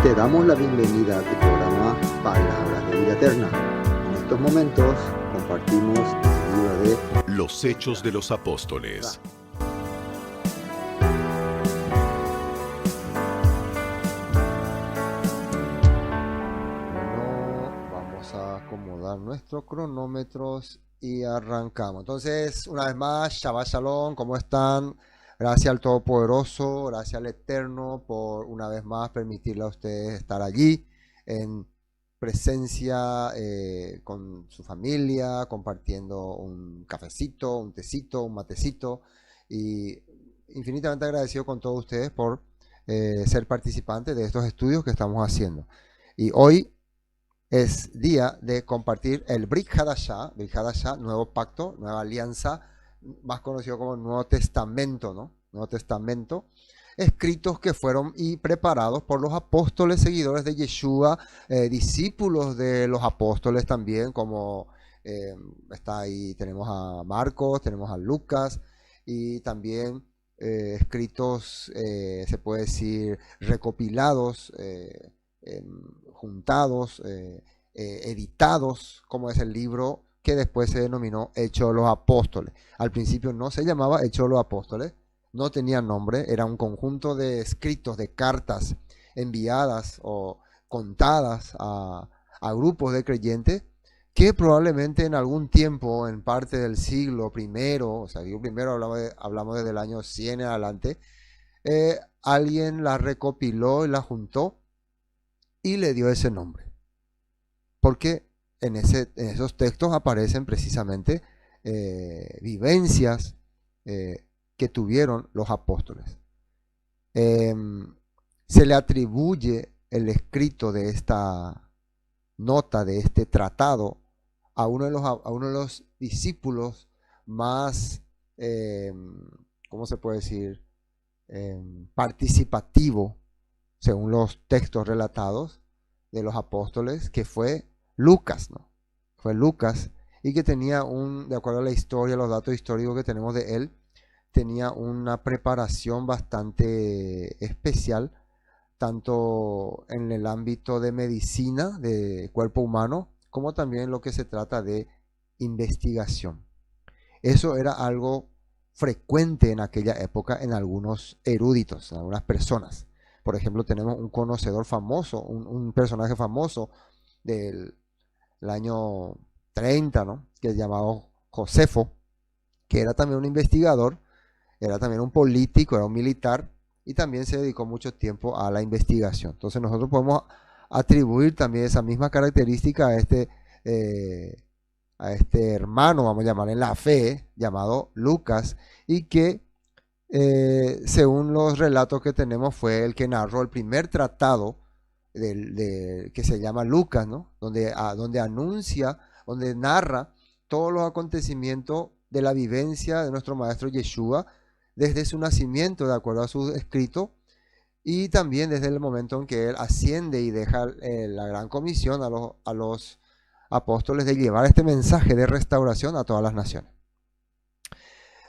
Te damos la bienvenida a tu programa Palabras de Vida Eterna. En estos momentos compartimos el libro de Los Hechos de los Apóstoles. Bueno, vamos a acomodar nuestros cronómetros y arrancamos. Entonces, una vez más, Shabbat Shalom, ¿cómo están? Gracias al Todopoderoso, gracias al Eterno por una vez más permitirle a ustedes estar allí en presencia con su familia, compartiendo un cafecito, un tecito, un matecito y infinitamente agradecido con todos ustedes por ser participantes de estos estudios que estamos haciendo. Y hoy es día de compartir el Brit Hadashah, nuevo pacto, nueva alianza, más conocido como Nuevo Testamento, ¿no? Nuevo Testamento, escritos que fueron y preparados por los apóstoles seguidores de Yeshua, discípulos de los apóstoles también, como está ahí, tenemos a Marcos, tenemos a Lucas, y también escritos, se puede decir, recopilados, juntados, editados, como es el libro que después se denominó Hechos de los Apóstoles. Al principio no se llamaba Hechos de los Apóstoles, no tenía nombre, era un conjunto de escritos, de cartas enviadas o contadas a grupos de creyentes que probablemente en algún tiempo, en parte del siglo primero, o sea, digo primero, hablamos desde el año 100 en adelante, alguien la recopiló y la juntó y le dio ese nombre. Porque en esos textos aparecen precisamente vivencias que tuvieron los apóstoles. Se le atribuye el escrito de esta nota, de este tratado, a uno de los discípulos más, ¿cómo se puede decir? Participativo, según los textos relatados de los apóstoles, que fue Lucas, ¿no? Fue Lucas, y que tenía de acuerdo a la historia, los datos históricos que tenemos de él, tenía una preparación bastante especial, tanto en el ámbito de medicina, de cuerpo humano, como también en lo que se trata de investigación. Eso era algo frecuente en aquella época en algunos eruditos, en algunas personas. Por ejemplo, tenemos un conocedor famoso, un personaje famoso del año 30, ¿no? Que es llamado Josefo, que era también un investigador, era también un político, era un militar, y también se dedicó mucho tiempo a la investigación. Entonces nosotros podemos atribuir también esa misma característica a este hermano, vamos a llamar en la fe, llamado Lucas, y que según los relatos que tenemos fue el que narró el primer tratado que se llama Lucas, ¿no? Donde anuncia, donde narra todos los acontecimientos de la vivencia de nuestro maestro Yeshua desde su nacimiento, de acuerdo a su escrito, y también desde el momento en que él asciende y deja la gran comisión a los apóstoles de llevar este mensaje de restauración a todas las naciones.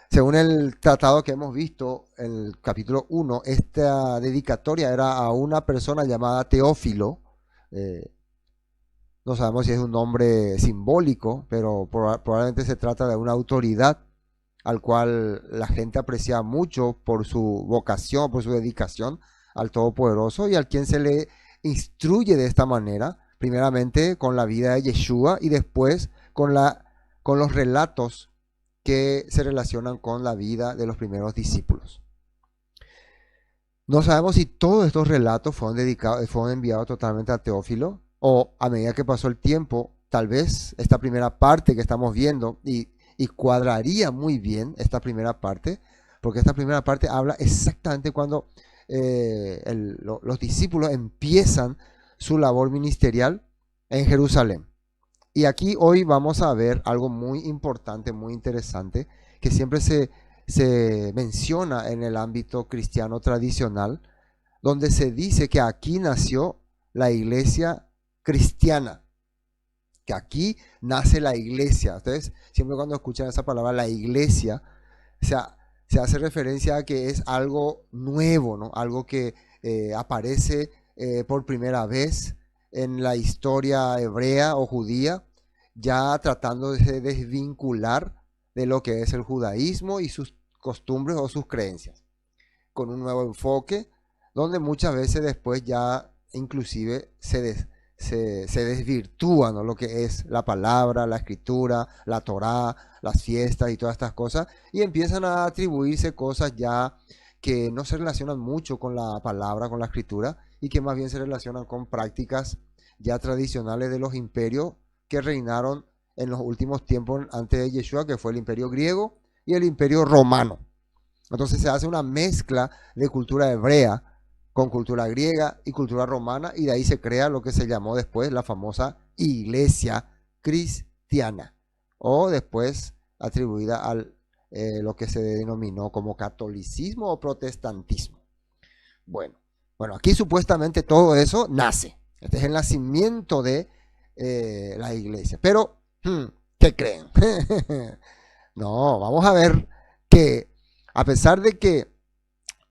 Según el tratado que hemos visto, en el capítulo 1, esta dedicatoria era a una persona llamada Teófilo. No sabemos si es un nombre simbólico, pero probablemente se trata de una autoridad al cual la gente aprecia mucho por su vocación, por su dedicación al Todopoderoso, y al quien se le instruye de esta manera, primeramente con la vida de Yeshua y después con los relatos que se relacionan con la vida de los primeros discípulos. No sabemos si todos estos relatos fueron enviados totalmente a Teófilo, o a medida que pasó el tiempo, tal vez esta primera parte que estamos viendo, y cuadraría muy bien esta primera parte, porque esta primera parte habla exactamente cuando los discípulos empiezan su labor ministerial en Jerusalén. Y aquí hoy vamos a ver algo muy importante, muy interesante, que siempre se menciona en el ámbito cristiano tradicional, donde se dice que aquí nació la iglesia cristiana, que aquí nace la iglesia. Ustedes siempre cuando escuchan esa palabra, la iglesia, se hace referencia a que es algo nuevo, ¿no? Algo que aparece por primera vez en la historia hebrea o judía, ya tratando de desvincular de lo que es el judaísmo y sus costumbres o sus creencias, con un nuevo enfoque, donde muchas veces después ya inclusive se desvirtúa, ¿no?, lo que es la palabra, la escritura, la Torá, las fiestas y todas estas cosas, y empiezan a atribuirse cosas ya que no se relacionan mucho con la palabra, con la escritura, y que más bien se relacionan con prácticas ya tradicionales de los imperios que reinaron en los últimos tiempos antes de Yeshua, que fue el imperio griego y el imperio romano. Entonces se hace una mezcla de cultura hebrea con cultura griega y cultura romana, y de ahí se crea lo que se llamó después la famosa iglesia cristiana, o después atribuida al lo que se denominó como catolicismo o protestantismo. Bueno, aquí supuestamente todo eso nace. Este es el nacimiento de la iglesia. Pero, ¿qué creen? No, vamos a ver que a pesar de que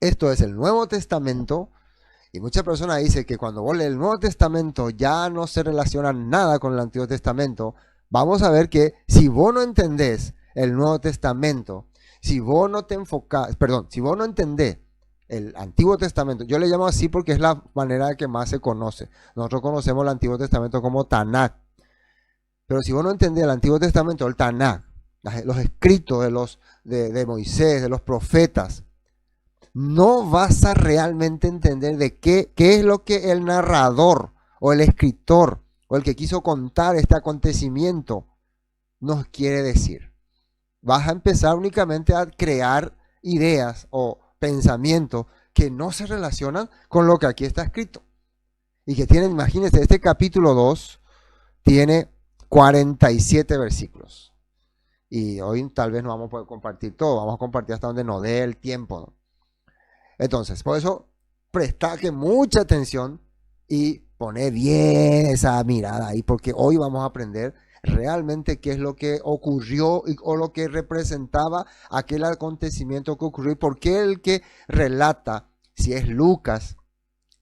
esto es el Nuevo Testamento, y muchas personas dicen que cuando vos lees el Nuevo Testamento ya no se relaciona nada con el Antiguo Testamento, vamos a ver que si vos no entendés el Nuevo Testamento, si vos no te enfocás, perdón, si vos no entendés el Antiguo Testamento, yo le llamo así porque es la manera que más se conoce. Nosotros conocemos el Antiguo Testamento como Tanakh. Pero si vos no entendés el Antiguo Testamento, el Tanakh, los escritos de Moisés, de los profetas, no vas a realmente entender de qué es lo que el narrador o el escritor o el que quiso contar este acontecimiento nos quiere decir. Vas a empezar únicamente a crear ideas o pensamientos que no se relacionan con lo que aquí está escrito. Y que tienen, imagínense, este capítulo 2 tiene 47 versículos. Y hoy tal vez no vamos a poder compartir todo, vamos a compartir hasta donde nos dé el tiempo, ¿no? Entonces, por eso, prestaque mucha atención y pone bien esa mirada ahí, porque hoy vamos a aprender realmente qué es lo que ocurrió o lo que representaba aquel acontecimiento que ocurrió y por qué el que relata, si es Lucas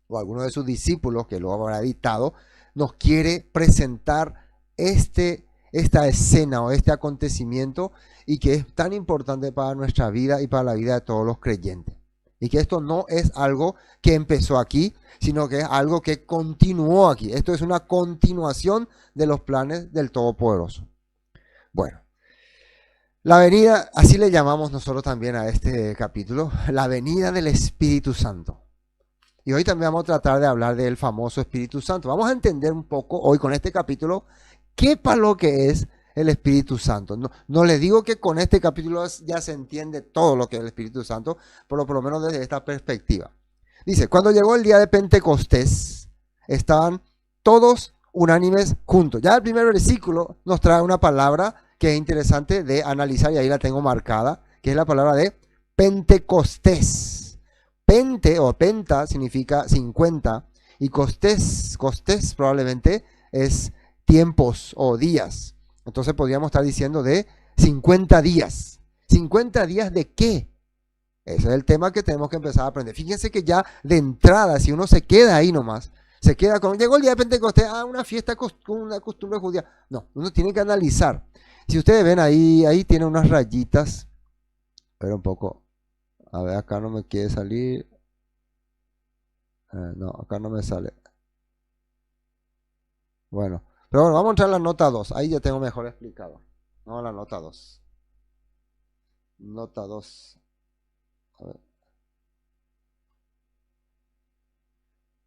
o alguno de sus discípulos que lo habrá editado, nos quiere presentar esta escena o este acontecimiento, y que es tan importante para nuestra vida y para la vida de todos los creyentes. Y que esto no es algo que empezó aquí, sino que es algo que continuó aquí. Esto es una continuación de los planes del Todopoderoso. Bueno, la venida, así le llamamos nosotros también a este capítulo, la venida del Espíritu Santo. Y hoy también vamos a tratar de hablar del famoso Espíritu Santo. Vamos a entender un poco hoy con este capítulo qué para lo que es el Espíritu Santo. No les digo que con este capítulo ya se entiende todo lo que es el Espíritu Santo, pero por lo menos desde esta perspectiva. Dice, cuando llegó el día de Pentecostés, estaban todos unánimes juntos. Ya el primer versículo nos trae una palabra que es interesante de analizar, y ahí la tengo marcada, que es la palabra de Pentecostés. Pente o penta significa 50, y costés probablemente es tiempos o días. Entonces podríamos estar diciendo de 50 días. ¿50 días de qué? Ese es el tema que tenemos que empezar a aprender. Fíjense que ya de entrada, si uno se queda ahí nomás, se queda con, llegó el día de Pentecostés, una fiesta con una costumbre judía. No, uno tiene que analizar. Si ustedes ven ahí tiene unas rayitas. Espera un poco. A ver, acá no me quiere salir. No, acá no me sale. Bueno. Pero bueno, vamos a entrar a la nota 2. Ahí ya tengo mejor explicado. Vamos a la nota 2. Nota 2.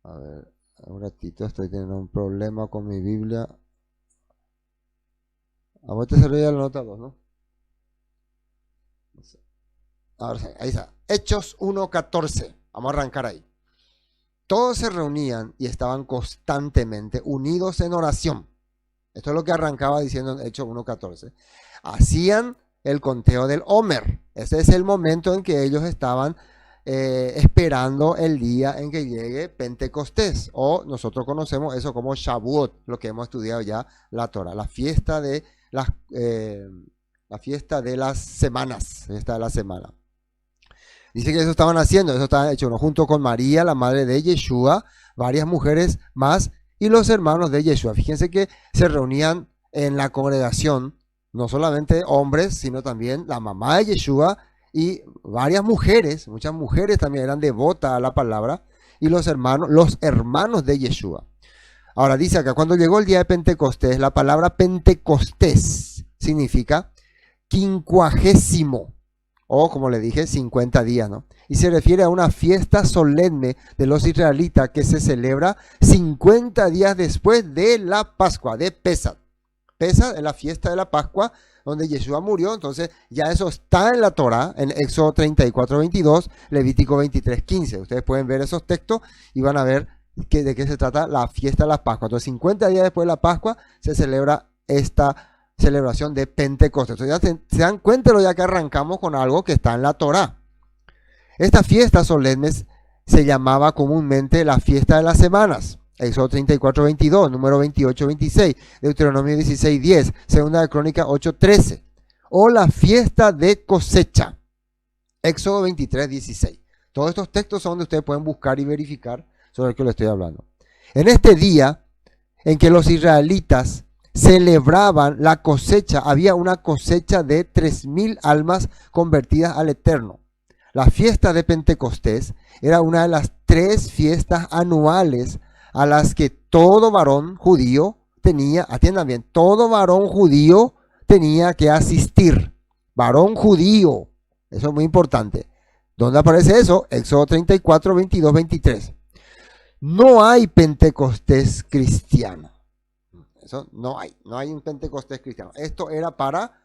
A ver, un ratito, estoy teniendo un problema con mi Biblia. A vos te salió ya la nota 2, ¿no? Ahora sí, ahí está. Hechos 1:14. Vamos a arrancar ahí. Todos se reunían y estaban constantemente unidos en oración. Esto es lo que arrancaba diciendo en Hechos 1:14. Hacían el conteo del Homer. Ese es el momento en que ellos estaban esperando el día en que llegue Pentecostés. O nosotros conocemos eso como Shavuot, lo que hemos estudiado ya la Torah. La fiesta de las semanas. Fiesta de la semana. Dice que eso estaban haciendo, eso estaban hecho junto con María, la madre de Yeshua, varias mujeres más y los hermanos de Yeshua. Fíjense que se reunían en la congregación, no solamente hombres, sino también la mamá de Yeshua y varias mujeres, muchas mujeres también eran devotas a la palabra, y los hermanos de Yeshua. Ahora dice acá, cuando llegó el día de Pentecostés, la palabra Pentecostés significa quincuagésimo, o como le dije, 50 días, ¿no? Y se refiere a una fiesta solemne de los israelitas que se celebra 50 días después de la Pascua, de Pesach. Pesach es la fiesta de la Pascua, donde Yeshua murió. Entonces ya eso está en la Torá, en Éxodo 34:22, Levítico 23:15. Ustedes pueden ver esos textos y van a ver de qué se trata la fiesta de la Pascua. Entonces 50 días después de la Pascua se celebra esta celebración de Pentecostés. Entonces ya se dan cuenta, ya que arrancamos con algo que está en la Torá. Esta fiesta solemne se llamaba comúnmente la fiesta de las semanas. Éxodo 34:22, número 28:26, Deuteronomio 16:10, Segunda de Crónicas 8:13. O la fiesta de cosecha. Éxodo 23:16. Todos estos textos son donde ustedes pueden buscar y verificar sobre el que les estoy hablando. En este día en que los israelitas celebraban la cosecha, había una cosecha de 3,000 almas convertidas al Eterno. La fiesta de Pentecostés era una de las 3 fiestas anuales a las que todo varón judío tenía, atiendan bien, todo varón judío tenía que asistir. Varón judío, eso es muy importante. ¿Dónde aparece eso? Éxodo 34, 22, 23. No hay Pentecostés cristiano. Eso no hay un Pentecostés cristiano. Esto era para,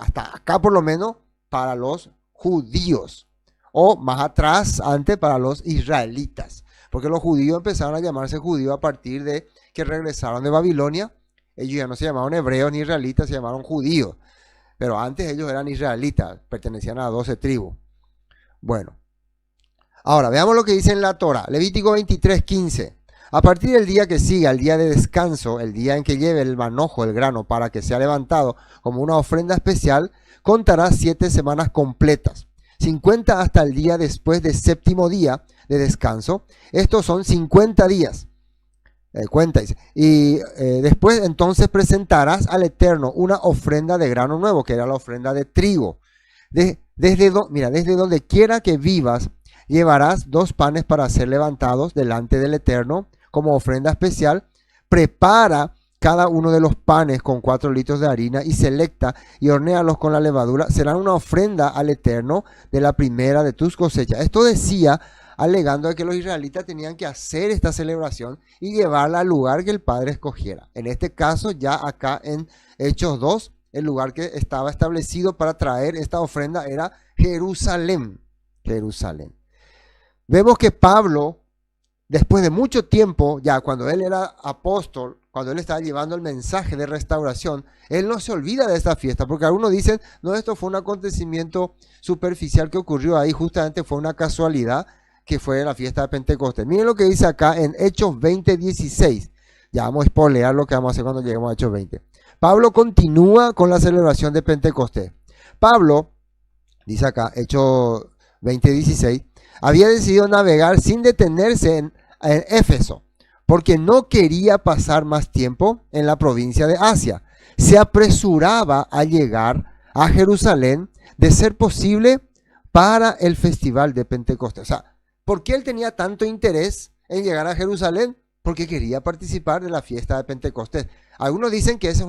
hasta acá por lo menos, para los judíos. O más atrás, antes, para los israelitas. Porque los judíos empezaron a llamarse judíos a partir de que regresaron de Babilonia. Ellos ya no se llamaban hebreos ni israelitas, se llamaron judíos. Pero antes ellos eran israelitas, pertenecían a 12 tribus. Bueno, ahora veamos lo que dice en la Torá. Levítico 23:15. A partir del día que siga, el día de descanso, el día en que lleve el manojo, el grano, para que sea levantado como una ofrenda especial, contará 7 semanas completas. 50 hasta el día después del 7º día de descanso. Estos son 50 días. Cuenta, dice. Y después entonces presentarás al Eterno una ofrenda de grano nuevo, que era la ofrenda de trigo. Desde donde quiera que vivas, llevarás 2 panes para ser levantados delante del Eterno como ofrenda especial. Prepara cada uno de los panes con 4 litros de harina y selecta y hornéalos con la levadura. Serán una ofrenda al Eterno de la primera de tus cosechas. Esto decía, alegando de que los israelitas tenían que hacer esta celebración y llevarla al lugar que el Padre escogiera. En este caso, ya acá en Hechos 2, el lugar que estaba establecido para traer esta ofrenda era Jerusalén. Jerusalén. Vemos que Pablo, después de mucho tiempo, ya cuando él era apóstol, cuando él estaba llevando el mensaje de restauración, él no se olvida de esta fiesta, porque algunos dicen, no, esto fue un acontecimiento superficial que ocurrió ahí, justamente fue una casualidad, que fue la fiesta de Pentecostés. Miren lo que dice acá en Hechos 20:16. Ya vamos a spoilear lo que vamos a hacer cuando lleguemos a Hechos 20. Pablo continúa con la celebración de Pentecostés. Pablo, dice acá, Hechos 20:16, había decidido navegar sin detenerse en Éfeso, porque no quería pasar más tiempo en la provincia de Asia. Se apresuraba a llegar a Jerusalén, de ser posible, para el festival de Pentecostés. O sea, ¿por qué él tenía tanto interés en llegar a Jerusalén? Porque quería participar de la fiesta de Pentecostés. Algunos dicen que ese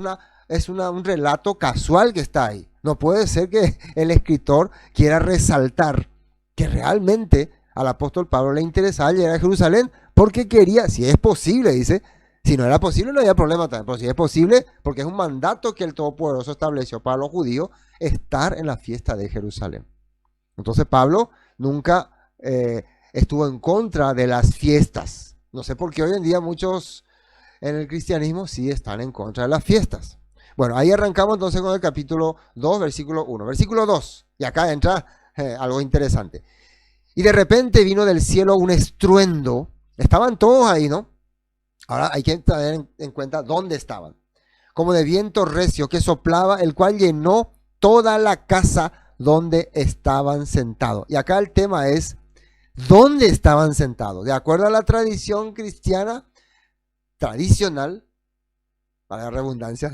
es un relato casual que está ahí. No puede ser que el escritor quiera resaltar que realmente al apóstol Pablo le interesaba llegar a Jerusalén porque quería, si es posible, dice, si no era posible no había problema también, pero si es posible, porque es un mandato que el Todopoderoso estableció para los judíos, estar en la fiesta de Jerusalén. Entonces Pablo nunca estuvo en contra de las fiestas. No sé por qué hoy en día muchos en el cristianismo sí están en contra de las fiestas. Bueno, ahí arrancamos entonces con el capítulo 2, versículo 1. Versículo 2, y acá entra algo interesante. Y de repente vino del cielo un estruendo. Estaban todos ahí, ¿no? Ahora hay que tener en cuenta dónde estaban. Como de viento recio que soplaba, el cual llenó toda la casa donde estaban sentados. Y acá el tema es ¿Dónde estaban sentados? De acuerdo a la tradición cristiana, tradicional, para la redundancia,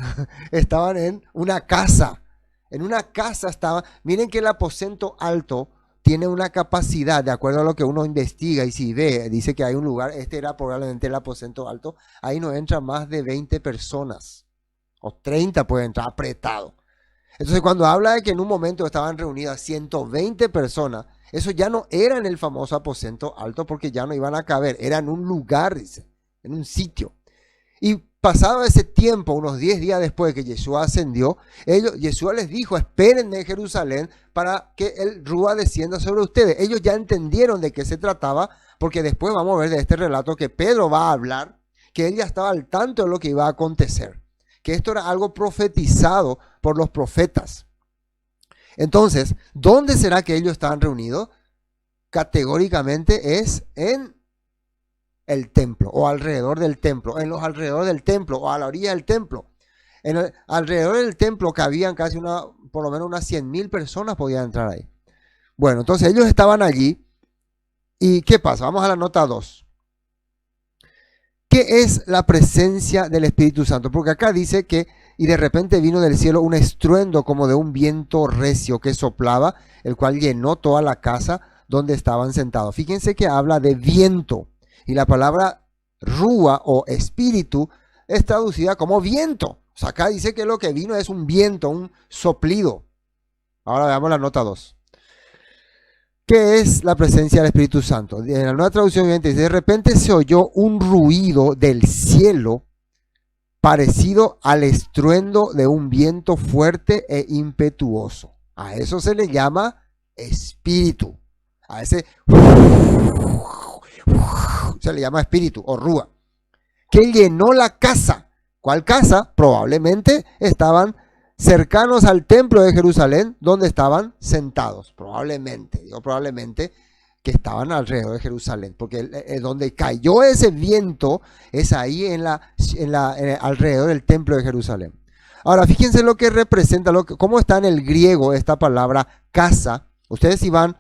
estaban en una casa. En una casa estaban. Miren que el aposento alto tiene una capacidad, de acuerdo a lo que uno investiga y si ve, dice que hay un lugar, este era probablemente el aposento alto, ahí no entran más de 20 personas, o 30 pueden entrar apretado. Entonces cuando habla de que en un momento estaban reunidas 120 personas, eso ya no era en el famoso aposento alto porque ya no iban a caber, era en un lugar, dice, en un sitio. Y pasado ese tiempo, unos 10 días después de que Yeshua ascendió, Yeshua les dijo, espérenme en Jerusalén para que el Rúa descienda sobre ustedes. Ellos ya entendieron de qué se trataba, porque después vamos a ver de este relato que Pedro va a hablar, que él ya estaba al tanto de lo que iba a acontecer, que esto era algo profetizado por los profetas. Entonces, ¿dónde será que ellos estaban reunidos? Categóricamente es en el templo o alrededor del templo, en los alrededores del templo o a la orilla del templo. Alrededor del templo cabían casi por lo menos unas 100.000 personas podían entrar ahí. Bueno, entonces ellos estaban allí. ¿Y qué pasa? Vamos a la nota 2. ¿Qué es la presencia del Espíritu Santo? Porque acá dice que, y de repente vino del cielo un estruendo como de un viento recio que soplaba, el cual llenó toda la casa donde estaban sentados. Fíjense que habla de viento. Y la palabra rúa o espíritu es traducida como viento. O sea, acá dice que lo que vino es un viento, un soplido. Ahora veamos la nota 2. ¿Qué es la presencia del Espíritu Santo? En la nueva traducción dice, de repente se oyó un ruido del cielo parecido al estruendo de un viento fuerte e impetuoso. A eso se le llama espíritu. A ese se le llama espíritu o rúa, que llenó la casa. ¿Cuál casa? Probablemente estaban cercanos al templo de Jerusalén, donde estaban sentados. Probablemente, digo probablemente, que estaban alrededor de Jerusalén, porque donde cayó ese viento es ahí alrededor del templo de Jerusalén. Ahora, fíjense lo que representa, cómo está en el griego esta palabra casa. Ustedes si van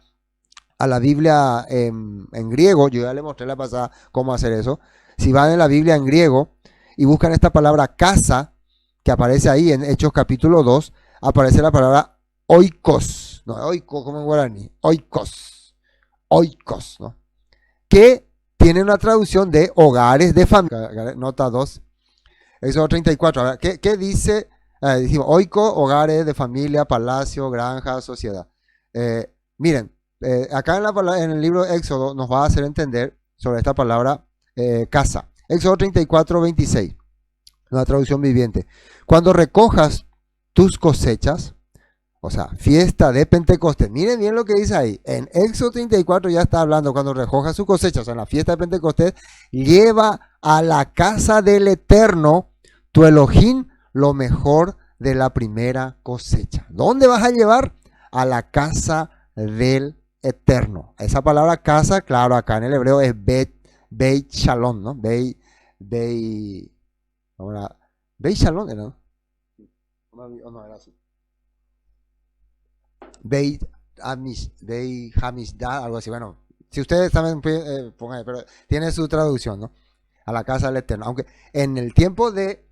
a la Biblia en griego, yo ya le mostré la pasada cómo hacer eso. Si van en la Biblia en griego y buscan esta palabra casa, que aparece ahí en Hechos capítulo 2, aparece la palabra oikos, no oiko como en guaraní, oikos, ¿no? Que tiene una traducción de hogares de familia. Nota 2, Éxodo 34. A ver, ¿qué dice? Decimos oiko, hogares de familia, palacio, granja, sociedad. Miren. Acá en el libro de Éxodo nos va a hacer entender sobre esta palabra casa. Éxodo 34, 26, una traducción viviente. Cuando recojas tus cosechas, o sea, fiesta de Pentecostés. Miren bien lo que dice ahí. En Éxodo 34 ya está hablando, cuando recojas sus cosechas, o sea, en la fiesta de Pentecostés, lleva a la casa del Eterno, tu Elohim, lo mejor de la primera cosecha. ¿Dónde vas a llevar? A la casa del Eterno. Esa palabra casa, claro, acá en el hebreo es Beit Shalom, ¿no? Beit Shalom, ¿no? No era así. Beit Hamishdah, algo así. Bueno, si ustedes también pongan ahí, pero tiene su traducción, ¿no? A la casa del Eterno. Aunque en el tiempo de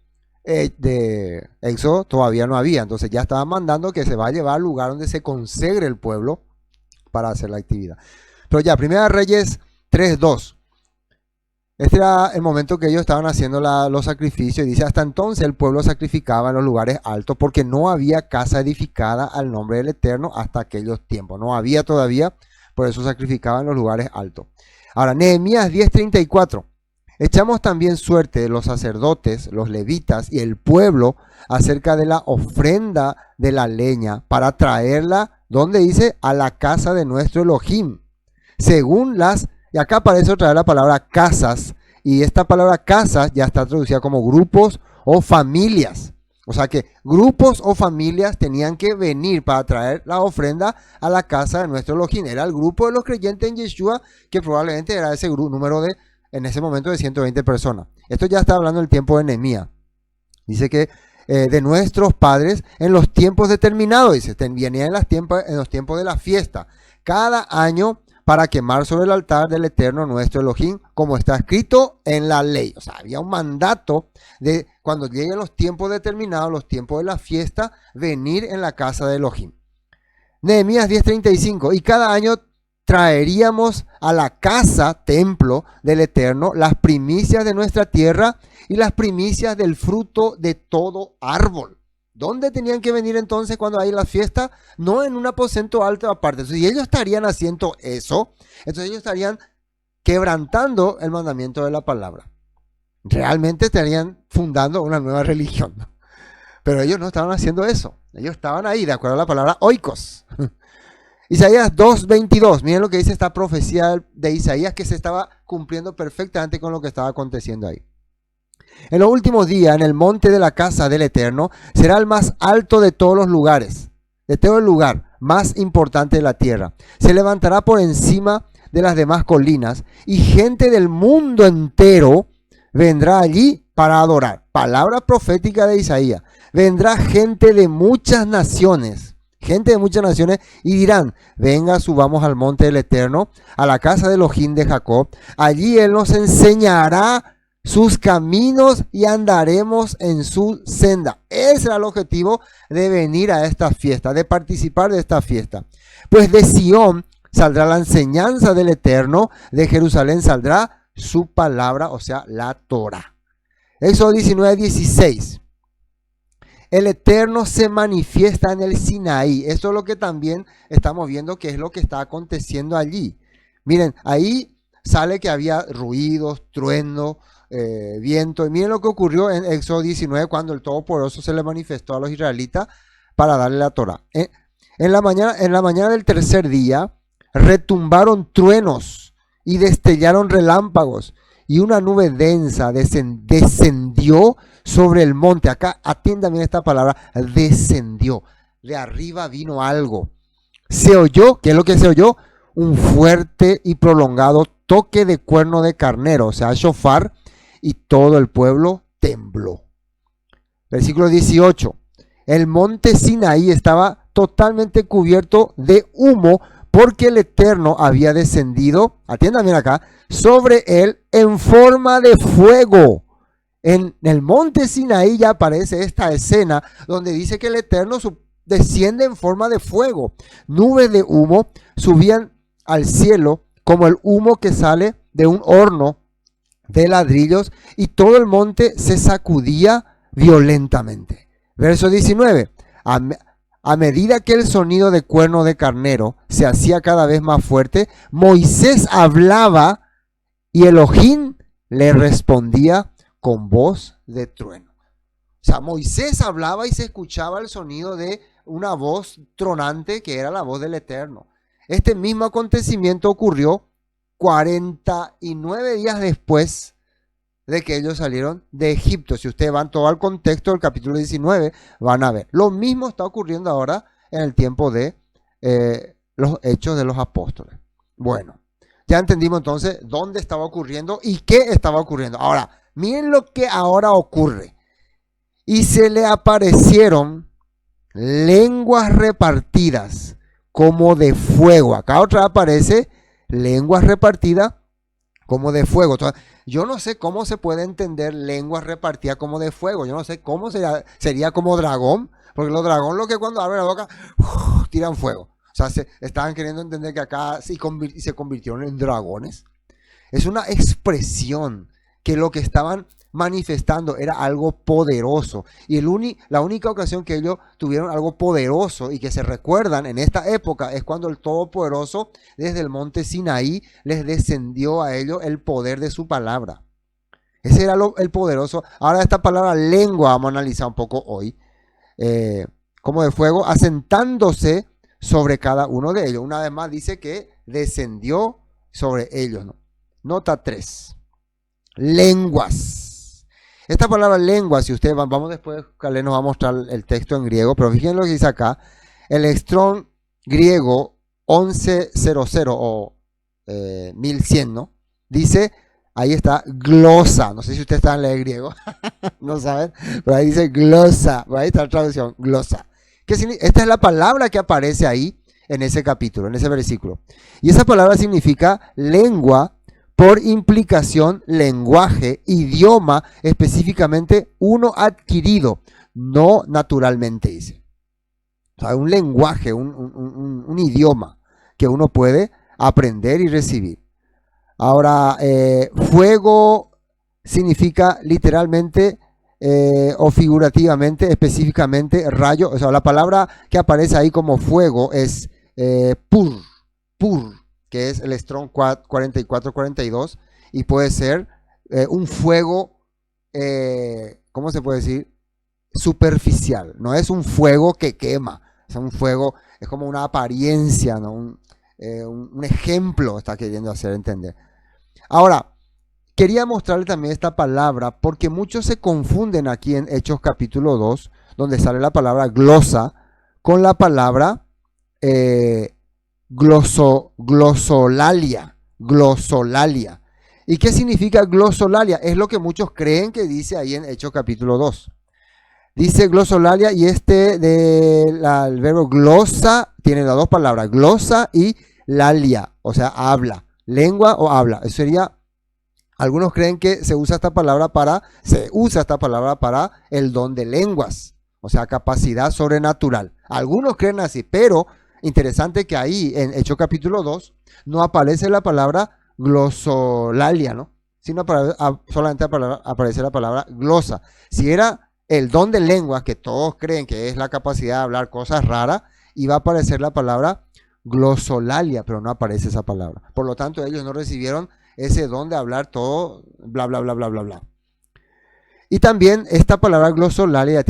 Éxodo todavía no había, entonces ya estaban mandando que se va a llevar al lugar donde se consagre el pueblo para hacer la actividad. Pero ya, Primera Reyes 3:2. Este era el momento que ellos estaban haciendo los sacrificios. Y dice, hasta entonces el pueblo sacrificaba en los lugares altos porque no había casa edificada al nombre del Eterno hasta aquellos tiempos. No había todavía, por eso sacrificaban en los lugares altos. Ahora, Nehemías 10:34. Echamos también suerte de los sacerdotes, los levitas y el pueblo acerca de la ofrenda de la leña para traerla, ¿dónde dice? A la casa de nuestro Elohim. Según y acá aparece otra vez la palabra casas, y esta palabra casas ya está traducida como grupos o familias. O sea que grupos o familias tenían que venir para traer la ofrenda a la casa de nuestro Elohim. Era el grupo de los creyentes en Yeshua, que probablemente era ese número en ese momento de 120 personas. Esto ya está hablando del tiempo de Nehemías. Dice que de nuestros padres en los tiempos determinados, dice, venía en los tiempos de la fiesta. Cada año para quemar sobre el altar del Eterno nuestro Elohim, como está escrito en la ley. O sea, había un mandato de cuando lleguen los tiempos determinados, los tiempos de la fiesta, venir en la casa de Elohim. Nehemías 10:35, y cada año traeríamos a la casa, templo del Eterno, las primicias de nuestra tierra y las primicias del fruto de todo árbol. ¿Dónde tenían que venir entonces cuando hay la fiesta? No en un aposento alto aparte. Si ellos estarían haciendo eso, entonces ellos estarían quebrantando el mandamiento de la palabra. Realmente estarían fundando una nueva religión. Pero ellos no estaban haciendo eso. Ellos estaban ahí, de acuerdo a la palabra oikos. Isaías 2:22, miren lo que dice esta profecía de Isaías, que se estaba cumpliendo perfectamente con lo que estaba aconteciendo ahí. En los últimos días, en el monte de la casa del Eterno, será el más alto de todos los lugares, de todo el lugar más importante de la tierra. Se levantará por encima de las demás colinas, y gente del mundo entero vendrá allí para adorar. Palabra profética de Isaías. Vendrá gente de muchas naciones. Y dirán, venga, subamos al monte del Eterno, a la casa de Elohim de Jacob. Allí Él nos enseñará sus caminos y andaremos en su senda. Ese era el objetivo de venir a esta fiesta, de participar de esta fiesta. Pues de Sión saldrá la enseñanza del Eterno, de Jerusalén saldrá su palabra, o sea, la Torah. Éxodo 19:16. El Eterno se manifiesta en el Sinaí. Esto es lo que también estamos viendo, que es lo que está aconteciendo allí. Miren, ahí sale que había ruidos, trueno, viento. Y miren lo que ocurrió en Éxodo 19 cuando el Todopoderoso se le manifestó a los israelitas para darle la Torah. En la mañana del tercer día retumbaron truenos y destellaron relámpagos, y una nube densa descendió sobre el monte. Acá atiendan bien esta palabra, descendió. De arriba vino algo. Se oyó, ¿qué es lo que se oyó? Un fuerte y prolongado toque de cuerno de carnero, o sea, shofar, y todo el pueblo tembló. Versículo 18. El monte Sinaí estaba totalmente cubierto de humo, porque el Eterno había descendido, atiendan bien acá, sobre él en forma de fuego. En el monte Sinaí ya aparece esta escena donde dice que el Eterno desciende en forma de fuego. Nubes de humo subían al cielo como el humo que sale de un horno de ladrillos, y todo el monte se sacudía violentamente. Verso 19. A medida que el sonido de cuerno de carnero se hacía cada vez más fuerte, Moisés hablaba y Elohim le respondía con voz de trueno. O sea, Moisés hablaba y se escuchaba el sonido de una voz tronante que era la voz del Eterno. Este mismo acontecimiento ocurrió 49 días después de que ellos salieron de Egipto. Si ustedes van todo al contexto del capítulo 19, van a ver. Lo mismo está ocurriendo ahora en el tiempo de los hechos de los apóstoles. Bueno, ya entendimos entonces dónde estaba ocurriendo y qué estaba ocurriendo. Ahora, miren lo que ahora ocurre. Y se le aparecieron lenguas repartidas como de fuego. Acá otra aparece lenguas repartidas como de fuego. Entonces, yo no sé cómo se puede entender lenguas repartidas como de fuego. Yo no sé cómo sería como dragón, porque los dragones lo que cuando abren la boca tiran fuego. O sea, estaban queriendo entender que acá se convirtieron en dragones. Es una expresión que lo que estaban manifestando era algo poderoso. Y la única ocasión que ellos tuvieron algo poderoso y que se recuerdan en esta época es cuando el Todopoderoso desde el monte Sinaí les descendió a ellos el poder de su palabra. Ese era el poderoso. Ahora esta palabra lengua vamos a analizar un poco hoy. Como de fuego, asentándose sobre cada uno de ellos. Una vez más dice que descendió sobre ellos, ¿no? Nota 3. Lenguas. Esta palabra lengua, si ustedes vamos después, Calé nos va a mostrar el texto en griego, pero fíjense lo que dice acá. El Strong griego 1100 o 1100, ¿no? Dice, ahí está, glosa. No sé si ustedes están leyendo griego, no saben, pero ahí dice glosa. Ahí está la traducción, glosa. ¿Qué significa? Esta es la palabra que aparece ahí en ese capítulo, en ese versículo. Y esa palabra significa lengua, por implicación, lenguaje, idioma, específicamente uno adquirido, no naturalmente, dice. O sea, un lenguaje, un idioma que uno puede aprender y recibir. Ahora, fuego significa literalmente o figurativamente, específicamente, rayo. O sea, la palabra que aparece ahí como fuego es pur, que es el Strong 4442, y puede ser un fuego, ¿cómo se puede decir? Superficial. No es un fuego que quema, es un fuego, es como una apariencia, ¿no? Un ejemplo está queriendo hacer entender. Ahora, quería mostrarle también esta palabra porque muchos se confunden aquí en Hechos capítulo 2, donde sale la palabra glosa, con la palabra glosolalia. ¿Y qué significa glosolalia? Es lo que muchos creen que dice ahí en Hechos capítulo 2. Dice glosolalia y el verbo glosa tiene las dos palabras, glosa y lalia, o sea, habla, lengua o habla. Eso sería, algunos creen que se usa esta palabra para el don de lenguas, o sea, capacidad sobrenatural. Algunos creen así, pero interesante que ahí en Hechos capítulo 2 no aparece la palabra glosolalia, ¿no? Sino solamente aparece la palabra glosa. Si era el don de lenguas, que todos creen que es la capacidad de hablar cosas raras, iba a aparecer la palabra glosolalia, pero no aparece esa palabra. Por lo tanto, ellos no recibieron ese don de hablar todo, bla, bla, bla, bla, bla, bla. Y también esta palabra glosolalia,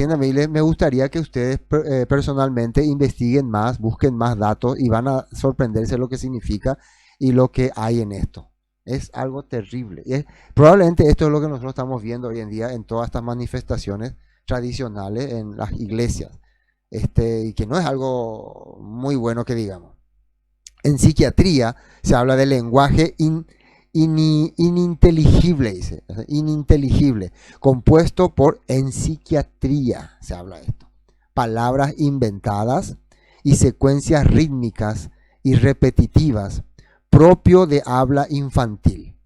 me gustaría que ustedes personalmente investiguen más, busquen más datos y van a sorprenderse lo que significa y lo que hay en esto. Es algo terrible. Probablemente esto es lo que nosotros estamos viendo hoy en día en todas estas manifestaciones tradicionales en las iglesias. Y que no es algo muy bueno que digamos. En psiquiatría se habla de lenguaje ininteligible, dice, ininteligible, compuesto por, en psiquiatría se habla de esto, palabras inventadas y secuencias rítmicas y repetitivas, propio de habla infantil,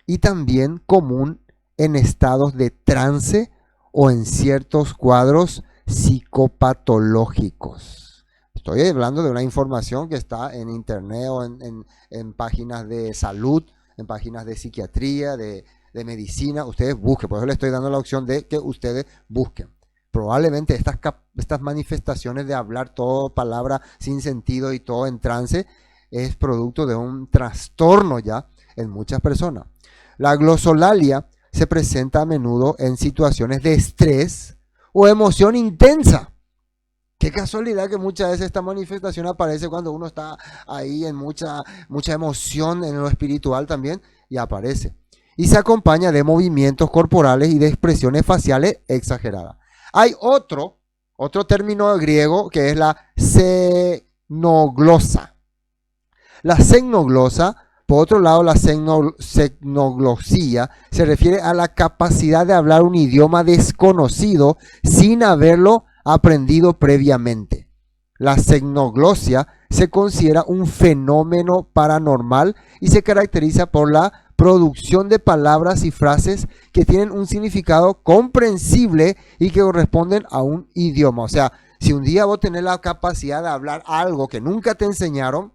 y también común en estados de trance o en ciertos cuadros psicopatológicos. Estoy hablando de una información que está en internet o en páginas de salud, en páginas de psiquiatría, de medicina. Ustedes busquen, por eso les estoy dando la opción de que ustedes busquen. Probablemente estas manifestaciones de hablar todo palabra sin sentido y todo en trance es producto de un trastorno ya en muchas personas. La glosolalia se presenta a menudo en situaciones de estrés o emoción intensa. Qué casualidad que muchas veces esta manifestación aparece cuando uno está ahí en mucha emoción en lo espiritual también, y aparece. Y se acompaña de movimientos corporales y de expresiones faciales exageradas. Hay otro término griego que es la cnoglosa. La cnoglosa, por otro lado, la cnoglosia se refiere a la capacidad de hablar un idioma desconocido sin haberlo aprendido previamente. La cnoglosia se considera un fenómeno paranormal y se caracteriza por la producción de palabras y frases que tienen un significado comprensible y que corresponden a un idioma. O sea, si un día vos tenés la capacidad de hablar algo que nunca te enseñaron,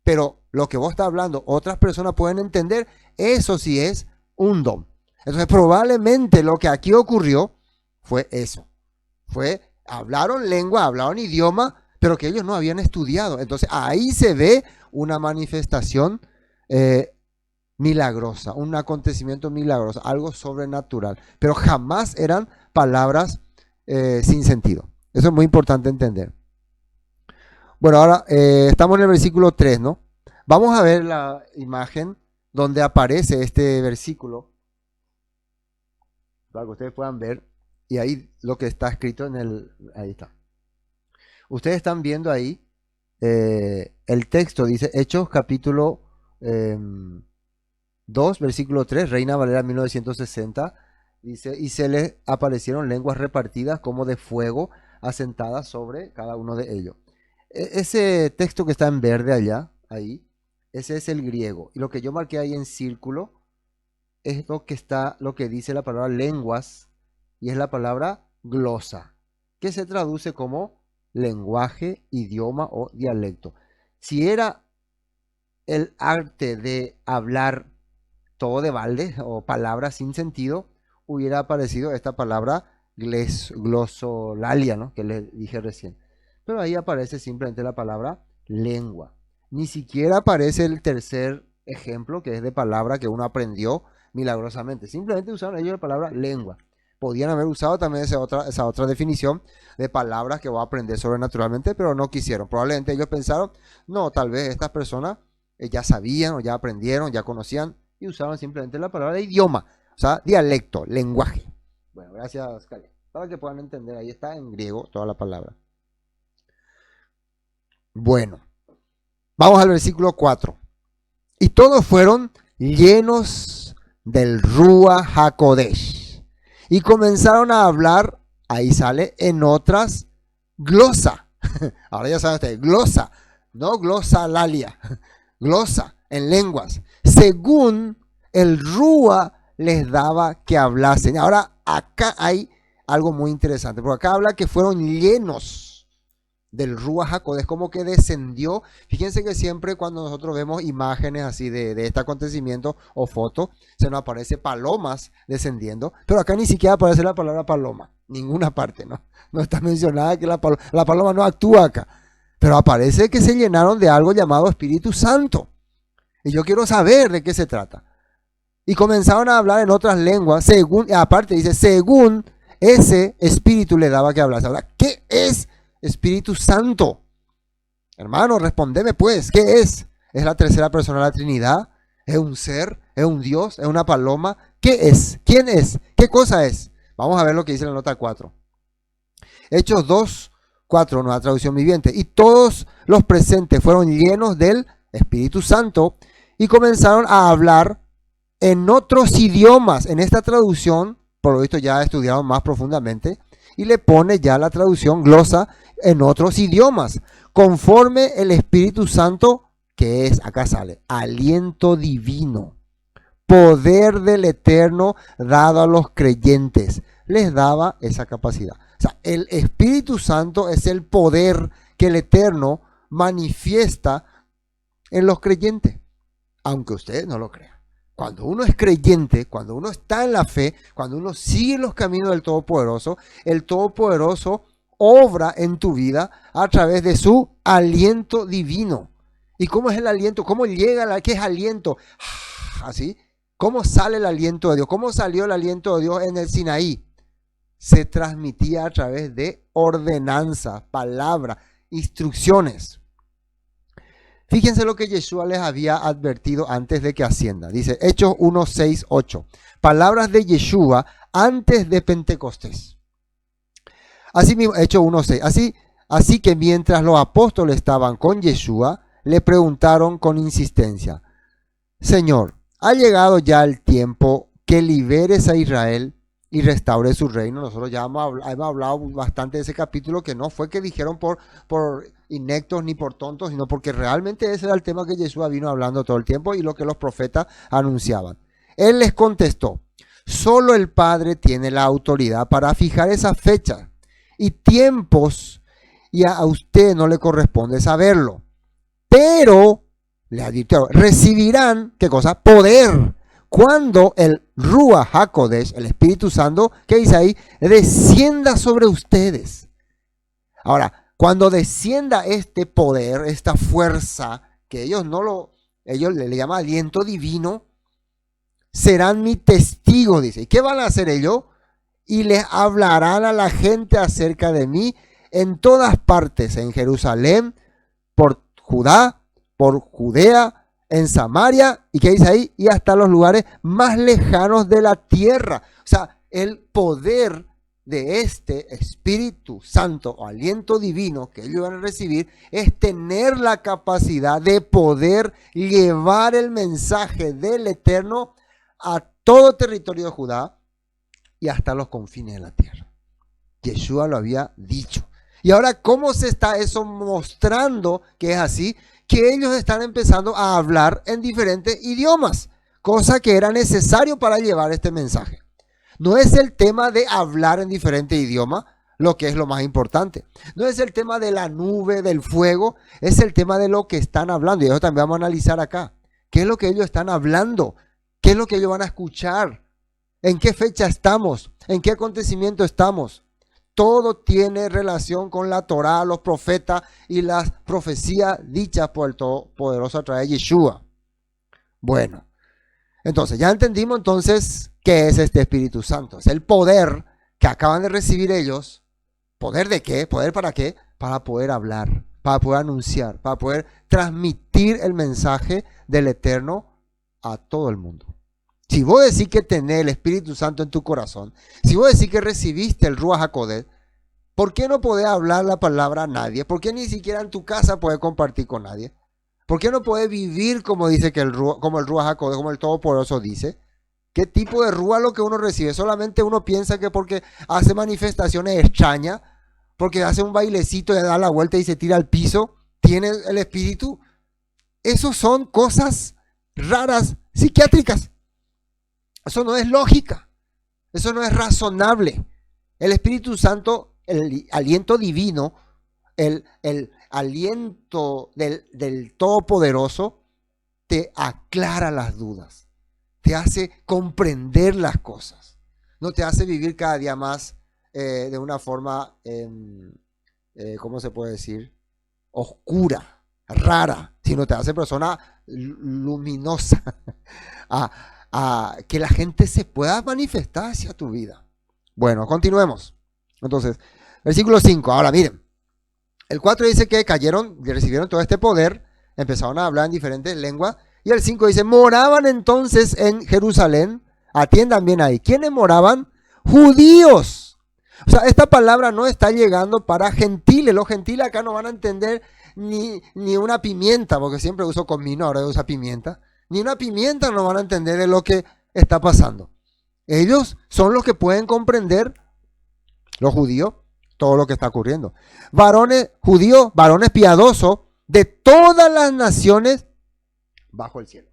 pero lo que vos estás hablando otras personas pueden entender, eso sí es un don. Entonces probablemente lo que aquí ocurrió fue eso. Hablaron lengua, hablaron idioma, pero que ellos no habían estudiado. Entonces ahí se ve una manifestación milagrosa, un acontecimiento milagroso, algo sobrenatural. Pero jamás eran palabras sin sentido. Eso es muy importante entender. Bueno, ahora estamos en el versículo 3, ¿no? Vamos a ver la imagen donde aparece este versículo, para que ustedes puedan ver. Y ahí lo que está escrito ahí está. Ustedes están viendo ahí el texto, dice Hechos capítulo 2, versículo 3, Reina Valera 1960, dice, y se les aparecieron lenguas repartidas como de fuego, asentadas sobre cada uno de ellos. Ese texto que está en verde allá, ahí, ese es el griego. Y lo que yo marqué ahí en círculo es lo que dice la palabra lenguas, y es la palabra glosa, que se traduce como lenguaje, idioma o dialecto. Si era el arte de hablar todo de balde o palabras sin sentido, hubiera aparecido esta palabra glosolalia, ¿no? Que les dije recién. Pero ahí aparece simplemente la palabra lengua. Ni siquiera aparece el tercer ejemplo, que es de palabra que uno aprendió milagrosamente. Simplemente usaron ellos la palabra lengua. Podían haber usado también esa otra definición de palabras que voy a aprender sobrenaturalmente, pero no quisieron. Probablemente ellos pensaron, no, tal vez estas personas ya sabían o ya aprendieron, ya conocían, y usaron simplemente la palabra de idioma, o sea, dialecto, lenguaje. Bueno, gracias, Karen. Para que puedan entender, ahí está en griego toda la palabra. Bueno, vamos al versículo 4. Y todos fueron llenos del Ruach HaKodesh. Y comenzaron a hablar, ahí sale, en otras glosa. Ahora ya saben ustedes, glosa, no glosalalia, glosa, en lenguas, según el Ruach les daba que hablasen. Ahora, acá hay algo muy interesante, porque acá habla que fueron llenos del Ruach HaKodesh, como que descendió. Fíjense que siempre cuando nosotros vemos imágenes así de este acontecimiento o fotos, se nos aparece palomas descendiendo, pero acá ni siquiera aparece la palabra paloma, ninguna parte, ¿no? No está mencionada que la paloma no actúa acá, pero aparece que se llenaron de algo llamado Espíritu Santo. Y yo quiero saber de qué se trata. Y comenzaron a hablar en otras lenguas, según, aparte dice, según ese Espíritu le daba que hablase. Ahora, ¿qué es Espíritu Santo? Hermano, respondeme pues, ¿qué es? ¿Es la tercera persona de la Trinidad? ¿Es un ser? ¿Es un Dios? ¿Es una paloma? ¿Qué es? ¿Quién es? ¿Qué cosa es? Vamos a ver lo que dice la nota 4. Hechos 2, 4, nueva traducción viviente. Y todos los presentes fueron llenos del Espíritu Santo y comenzaron a hablar en otros idiomas. En esta traducción, por lo visto ya estudiaron más profundamente, y le pone ya la traducción glosa en otros idiomas, conforme el Espíritu Santo, que es, acá sale, aliento divino, poder del Eterno dado a los creyentes, les daba esa capacidad. O sea, el Espíritu Santo es el poder que el Eterno manifiesta en los creyentes, aunque ustedes no lo crean. Cuando uno es creyente, cuando uno está en la fe, cuando uno sigue los caminos del Todopoderoso, el Todopoderoso obra en tu vida a través de su aliento divino. ¿Y cómo es el aliento? ¿Cómo llega? ¿Qué es aliento? Así. ¿Cómo sale el aliento de Dios? ¿Cómo salió el aliento de Dios en el Sinaí? Se transmitía a través de ordenanzas, palabras, instrucciones. Fíjense lo que Yeshua les había advertido antes de que ascienda. Dice Hechos 1, 6, 8. Palabras de Yeshua antes de Pentecostés. Así mismo, Hechos 1, 6. Así que mientras los apóstoles estaban con Yeshua, le preguntaron con insistencia: Señor, ¿ha llegado ya el tiempo que liberes a Israel y restaure su reino? Nosotros ya hemos hablado bastante de ese capítulo, que no fue que dijeron por inectos ni por tontos, sino porque realmente ese era el tema que Yeshua vino hablando todo el tiempo y lo que los profetas anunciaban. Él les contestó: solo el Padre tiene la autoridad para fijar esa fecha y tiempos, y a usted no le corresponde saberlo. Pero, le advirtió, recibirán, ¿qué cosa? Poder, cuando el Ruach HaKodesh, el Espíritu Santo, ¿qué dice ahí? Descienda sobre ustedes. Ahora, cuando descienda este poder, esta fuerza, que ellos le llaman aliento divino, serán mi testigo, dice. ¿Y qué van a hacer ellos? Y les hablarán a la gente acerca de mí en todas partes, en Jerusalén, por Judá, por Judea, en Samaria, ¿y qué dice ahí? Y hasta los lugares más lejanos de la tierra. O sea, el poder de este Espíritu Santo o aliento divino que ellos van a recibir es tener la capacidad de poder llevar el mensaje del Eterno a todo territorio de Judá y hasta los confines de la tierra. Yeshua lo había dicho. Y ahora, ¿cómo se está eso mostrando que es así? Que ellos están empezando a hablar en diferentes idiomas, cosa que era necesario para llevar este mensaje. No es el tema de hablar en diferentes idiomas lo que es lo más importante. No es el tema de la nube, del fuego, es el tema de lo que están hablando. Y eso también vamos a analizar acá. ¿Qué es lo que ellos están hablando? ¿Qué es lo que ellos van a escuchar? ¿En qué fecha estamos? ¿En qué acontecimiento estamos? Todo tiene relación con la Torá, los profetas y las profecías dichas por el Todopoderoso a través de Yeshua. Bueno, entonces ya entendimos entonces qué es este Espíritu Santo. Es el poder que acaban de recibir ellos. ¿Poder de qué? ¿Poder para qué? Para poder hablar, para poder anunciar, para poder transmitir el mensaje del Eterno a todo el mundo. Si vos decís que tenés el Espíritu Santo en tu corazón, si vos decís que recibiste el Ruach HaKodesh, ¿por qué no podés hablar la palabra a nadie? ¿Por qué ni siquiera en tu casa podés compartir con nadie? ¿Por qué no podés vivir como dice que como el Ruach HaKodesh, como el Todopoderoso dice? ¿Qué tipo de Ruach lo que uno recibe? Solamente uno piensa que porque hace manifestaciones extrañas, porque hace un bailecito y da la vuelta y se tira al piso, tiene el Espíritu. Esos son cosas raras, psiquiátricas. Eso no es lógica, eso no es razonable. El Espíritu Santo, el aliento divino, el aliento del Todopoderoso, te aclara las dudas, te hace comprender las cosas, no te hace vivir cada día más de una forma, ¿cómo se puede decir? Oscura, rara, sino te hace persona luminosa. A que la gente se pueda manifestar hacia tu vida. Bueno, continuemos. Entonces, versículo 5. Ahora miren, el 4 dice que cayeron, recibieron todo este poder, empezaron a hablar en diferentes lenguas. Y el 5 dice, moraban entonces en Jerusalén. Atiendan bien ahí. ¿Quiénes moraban? Judíos. O sea, esta palabra no está llegando para gentiles. Los gentiles acá no van a entender ni una pimienta, porque siempre uso comino, ahora usa pimienta. Ni una pimienta no van a entender de lo que está pasando. Ellos son los que pueden comprender, los judíos, todo lo que está ocurriendo. Varones judíos, varones piadosos de todas las naciones bajo el cielo.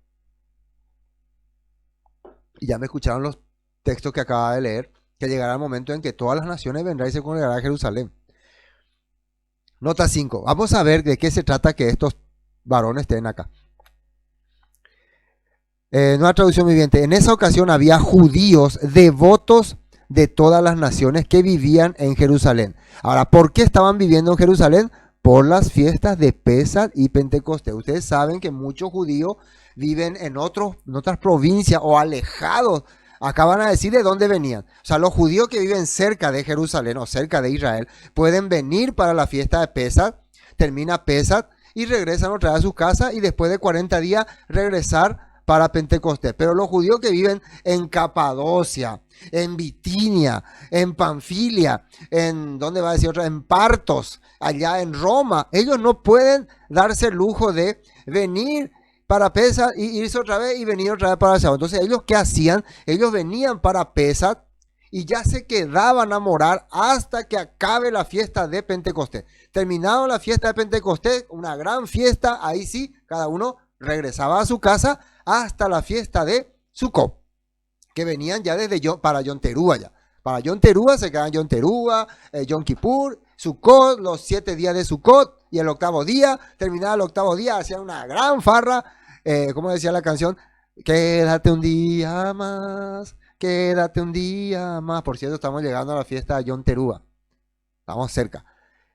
Y ya me escucharon los textos que acaba de leer, que llegará el momento en que todas las naciones vendrán y se congregarán a Jerusalén. Nota 5. Vamos a ver de qué se trata que estos varones estén acá. Nueva traducción viviente. En esa ocasión había judíos devotos de todas las naciones que vivían en Jerusalén. Ahora, ¿por qué estaban viviendo en Jerusalén? Por las fiestas de Pesach y Pentecostés. Ustedes saben que muchos judíos viven en otras provincias o alejados. Acá van a decir de dónde venían. O sea, los judíos que viven cerca de Jerusalén o cerca de Israel pueden venir para la fiesta de Pesach, termina Pesach y regresan otra vez a sus casas y después de 40 días regresar para Pentecostés. Pero los judíos que viven en Capadocia, en Bitinia, en Panfilia, ¿dónde va a decir otra? En Partos, allá en Roma, ellos no pueden darse el lujo de venir para Pesach y irse otra vez y venir otra vez para Pesach. Entonces, ¿ellos qué hacían? Ellos venían para Pesach y ya se quedaban a morar hasta que acabe la fiesta de Pentecostés. Terminado la fiesta de Pentecostés, una gran fiesta, ahí sí, cada uno regresaba a su casa hasta la fiesta de Sukkot, que venían ya desde para Yom Teruah ya. Para Yom Teruah se quedaban Yom Teruah, Yom Kippur, Sukkot, los 7 días de Sukkot y el 8º día, terminaba el 8º día, hacían una gran farra, como decía la canción, quédate un día más, quédate un día más. Por cierto, estamos llegando a la fiesta de Yom Teruah, estamos cerca.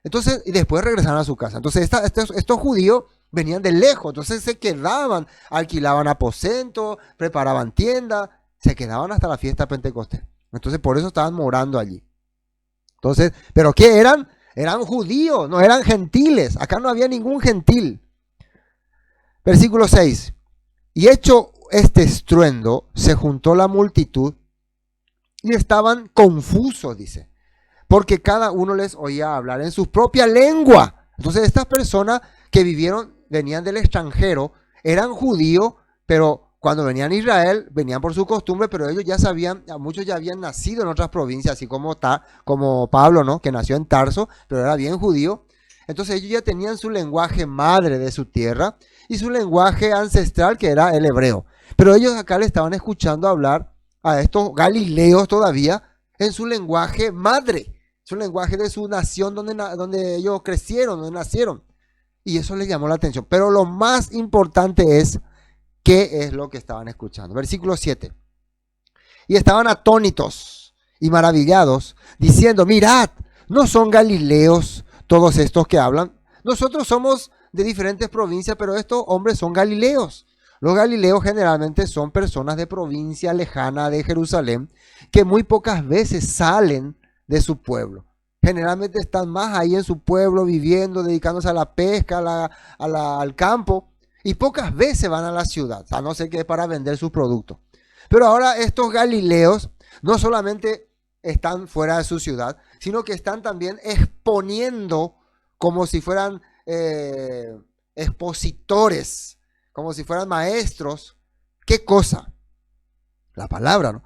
Entonces, y después regresaron a su casa. Entonces, estos judíos venían de lejos, entonces se quedaban, alquilaban aposentos, preparaban tiendas, se quedaban hasta la fiesta de Pentecostés. Entonces por eso estaban morando allí. Entonces, ¿pero qué eran? Eran judíos, no eran gentiles. Acá no había ningún gentil. Versículo 6. Y hecho este estruendo, se juntó la multitud y estaban confusos, dice, porque cada uno les oía hablar en su propia lengua. Entonces estas personas que venían del extranjero, eran judíos, pero cuando venían a Israel, venían por su costumbre, pero ellos ya sabían, muchos ya habían nacido en otras provincias, así como Pablo, ¿no? Que nació en Tarso, pero era bien judío. Entonces ellos ya tenían su lenguaje madre de su tierra y su lenguaje ancestral, que era el hebreo. Pero ellos acá le estaban escuchando hablar a estos galileos todavía en su lenguaje madre, su lenguaje de su nación donde ellos crecieron, donde nacieron. Y eso les llamó la atención. Pero lo más importante es qué es lo que estaban escuchando. Versículo 7. Y estaban atónitos y maravillados, diciendo, mirad, ¿no son galileos todos estos que hablan? Nosotros somos de diferentes provincias, pero estos hombres son galileos. Los galileos generalmente son personas de provincia lejana de Jerusalén que muy pocas veces salen de su pueblo. Generalmente están más ahí en su pueblo viviendo, dedicándose a la pesca, al campo, y pocas veces van a la ciudad, a no ser que es para vender sus productos. Pero ahora estos galileos no solamente están fuera de su ciudad, sino que están también exponiendo como si fueran expositores, como si fueran maestros. ¿Qué cosa? La palabra, ¿no?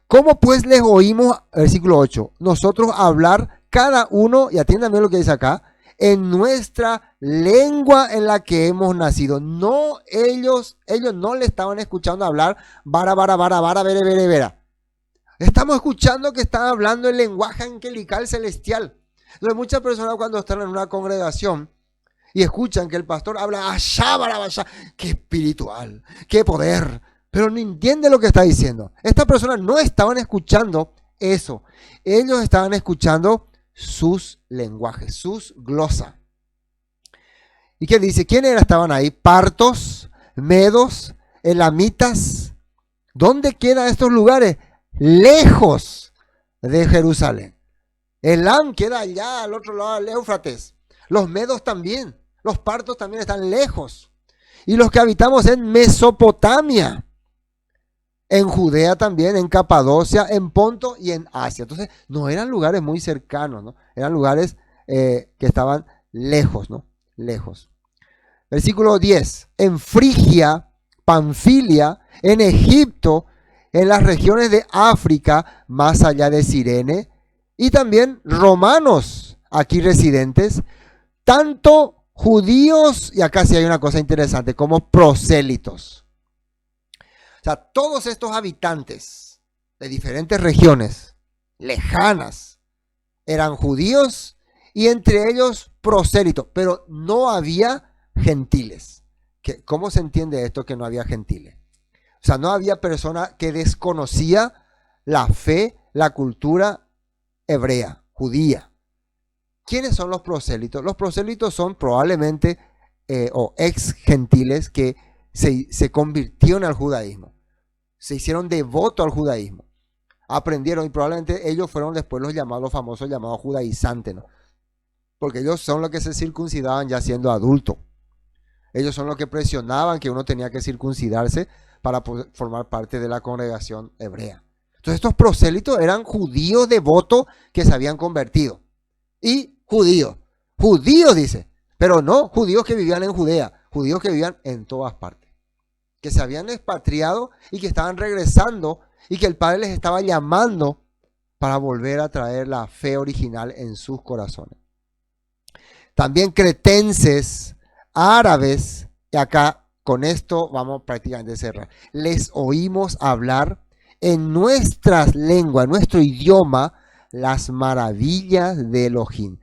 ¿Cómo pues les oímos, versículo 8, nosotros hablar cada uno, y atiéndame lo que dice acá, en nuestra lengua en la que hemos nacido? No, ellos no le estaban escuchando hablar vara, vere, vere, vera. Estamos escuchando que están hablando el lenguaje angelical celestial. Entonces muchas personas cuando están en una congregación y escuchan que el pastor habla allá, allá, qué espiritual, qué poder, pero no entiende lo que está diciendo. Estas personas no estaban escuchando eso. Ellos estaban escuchando sus lenguajes, sus glosas. ¿Y qué dice? ¿Quiénes estaban ahí? Partos, medos, elamitas. ¿Dónde quedan estos lugares? Lejos de Jerusalén. Elam queda allá al otro lado del Éufrates. Los medos también. Los partos también están lejos. Y los que habitamos en Mesopotamia, en Judea también, en Capadocia, en Ponto y en Asia. Entonces, no eran lugares muy cercanos, ¿no? Eran lugares que estaban lejos, ¿no? Lejos. Versículo 10. En Frigia, Panfilia, en Egipto, en las regiones de África, más allá de Cirene, y también romanos aquí residentes, tanto judíos, y acá sí hay una cosa interesante, como prosélitos. O sea, todos estos habitantes de diferentes regiones lejanas eran judíos y entre ellos prosélitos, pero no había gentiles. ¿Cómo se entiende esto que no había gentiles? O sea, no había persona que desconocía la fe, la cultura hebrea, judía. ¿Quiénes son los prosélitos? Los prosélitos son probablemente o ex gentiles que se convirtieron al judaísmo, se hicieron devotos al judaísmo, aprendieron y probablemente ellos fueron después los famosos llamados judaizantes, ¿no? Porque ellos son los que se circuncidaban ya siendo adultos. Ellos son los que presionaban que uno tenía que circuncidarse para poder formar parte de la congregación hebrea. Entonces estos prosélitos eran judíos devotos que se habían convertido. Y judíos dice, pero no judíos que vivían en Judea, judíos que vivían en todas partes, que se habían expatriado y que estaban regresando y que el Padre les estaba llamando para volver a traer la fe original en sus corazones. También cretenses, árabes, y acá con esto vamos prácticamente a cerrar. Les oímos hablar en nuestras lenguas, en nuestro idioma, las maravillas de Elohim.